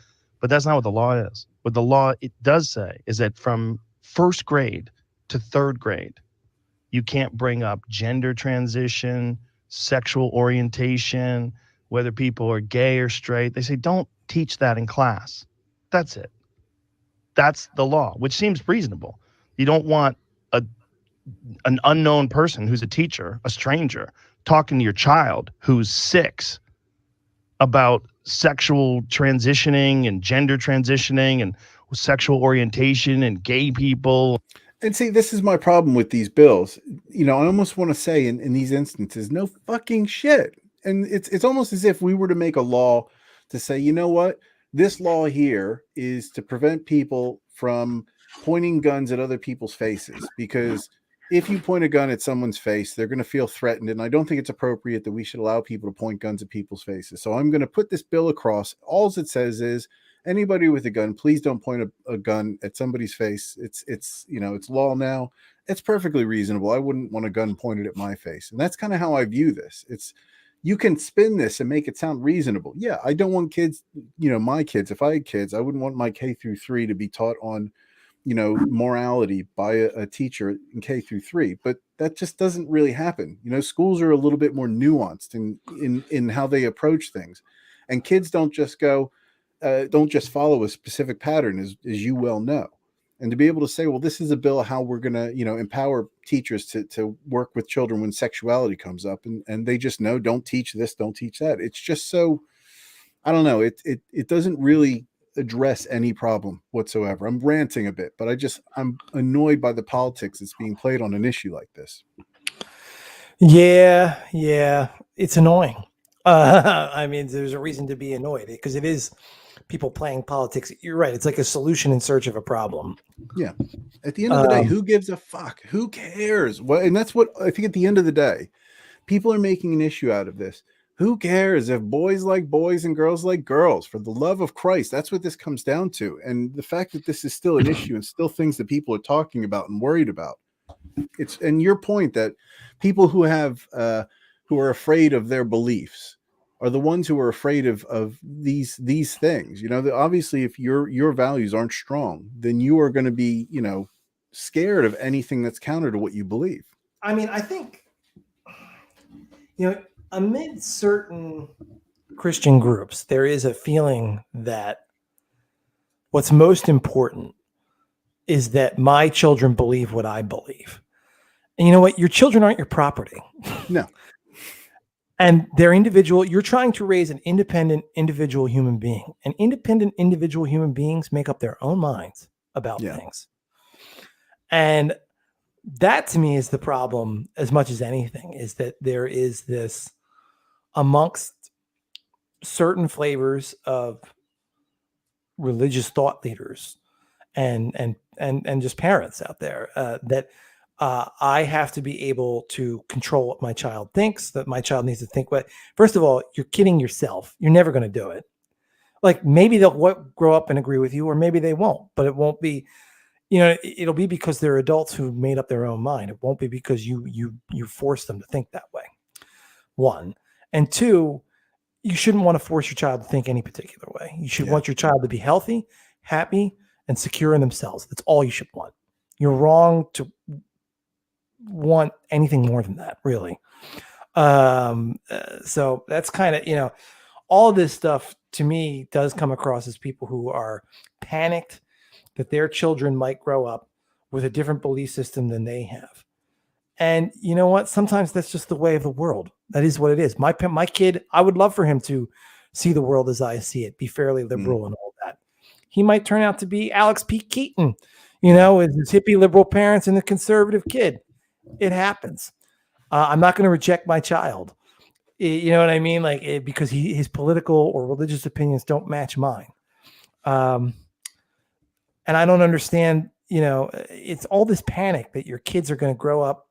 But that's not what the law is. What the law it does say is that from first grade to third grade, you can't bring up gender transition, sexual orientation, whether people are gay or straight. They say don't teach that in class. That's it. That's the law, which seems reasonable. You don't want an unknown person who's a teacher, a stranger, talking to your child who's 6 about sexual transitioning and gender transitioning and sexual orientation and gay people. And see, this is my problem with these bills. I almost want to say in these instances, no fucking shit. and it's almost as if we were to make a law to say, you know what, this law here is to prevent people from pointing guns at other people's faces, because if you point a gun at someone's face, they're going to feel threatened. And I don't think it's appropriate that we should allow people to point guns at people's faces. So I'm going to put this bill across. All it says is anybody with a gun, please don't point a gun at somebody's face. It's law now. It's perfectly reasonable. I wouldn't want a gun pointed at my face. And that's kind of how I view this. You can spin this and make it sound reasonable. Yeah, I don't want kids, my kids, if I had kids, I wouldn't want my K-3 to be taught on morality by a teacher in K-3, but that just doesn't really happen. Schools are a little bit more nuanced in how they approach things, and kids don't just follow a specific pattern, as you well know. And to be able to say, well, this is a bill how we're going to empower teachers to work with children when sexuality comes up, and they just know, don't teach this, don't teach that. It's just so, I don't know, it doesn't really address any problem whatsoever. I'm ranting a bit, but I'm annoyed by the politics that's being played on an issue like this. Yeah, it's annoying. I mean, there's a reason to be annoyed because it is people playing politics. You're right. It's like a solution in search of a problem. Yeah. At the end of the day, who gives a fuck? Who cares? Well, and that's what I think at the end of the day, people are making an issue out of this. Who cares if boys like boys and girls like girls? For the love of Christ, that's what this comes down to. And the fact that this is still an issue and still things that people are talking about and worried about. And your point that people who are afraid of their beliefs are the ones who are afraid of these things. Obviously, if your values aren't strong, then you are going to be, scared of anything that's counter to what you believe. I mean, I think, amid certain Christian groups, there is a feeling that what's most important is that my children believe what I believe. And you know what? Your children aren't your property. No. And they're individual. You're trying to raise an independent individual human being. And independent individual human beings make up their own minds about things. And that to me is the problem as much as anything, is that there is this amongst certain flavors of religious thought leaders and just parents out there that I have to be able to control what my child thinks, that my child needs to think what. First of all, you're kidding yourself. You're never going to do it. Like maybe they'll grow up and agree with you, or maybe they won't, but it won't be, it'll be because they're adults who made up their own mind. It won't be because you force them to think that way. One. And two, you shouldn't want to force your child to think any particular way. You should want your child to be healthy, happy, and secure in themselves. That's all you should want. You're wrong to want anything more than that, really. So that's kind of, all this stuff to me does come across as people who are panicked that their children might grow up with a different belief system than they have. And you know what? Sometimes that's just the way of the world. That is what it is. My kid, I would love for him to see the world as I see it, be fairly liberal and all that. He might turn out to be Alex P. Keaton, with his hippie liberal parents and the conservative kid. It happens. I'm not going to reject my child. You know what I mean? Like because his political or religious opinions don't match mine. And I don't understand, it's all this panic that your kids are going to grow up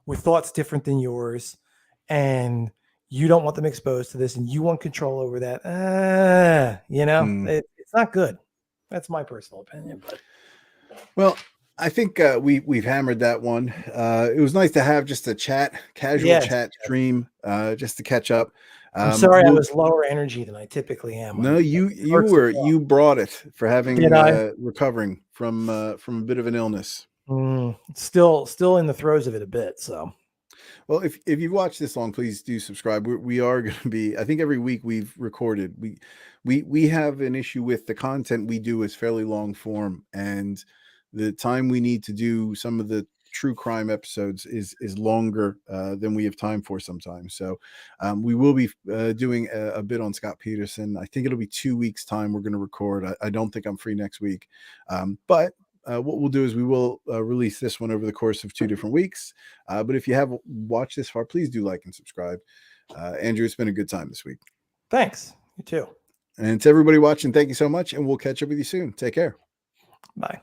with thoughts different than yours, and you don't want them exposed to this, and you want control over that. It's not good. That's my personal opinion. But well, I think we've hammered that one. It was nice to have just a casual chat stream, just to catch up. I'm sorry I was lower energy than I typically am. No, you brought it for having recovering from a bit of an illness. Still in the throes of it a bit. So, well, if you've watched this long, please do subscribe. We are going to be. I think every week we've recorded. We have an issue with the content we do is fairly long form, and the time we need to do some of the true crime episodes is longer than we have time for sometimes. So we will be doing a bit on Scott Peterson. I think it'll be 2 weeks time we're going to record. I don't think I'm free next week, but what we'll do is we will release this one over the course of 2 different weeks. But if you have watched this far, please do like and subscribe. Andrew, it's been a good time this week. Thanks. You too. And to everybody watching, thank you so much. And we'll catch up with you soon. Take care. Bye.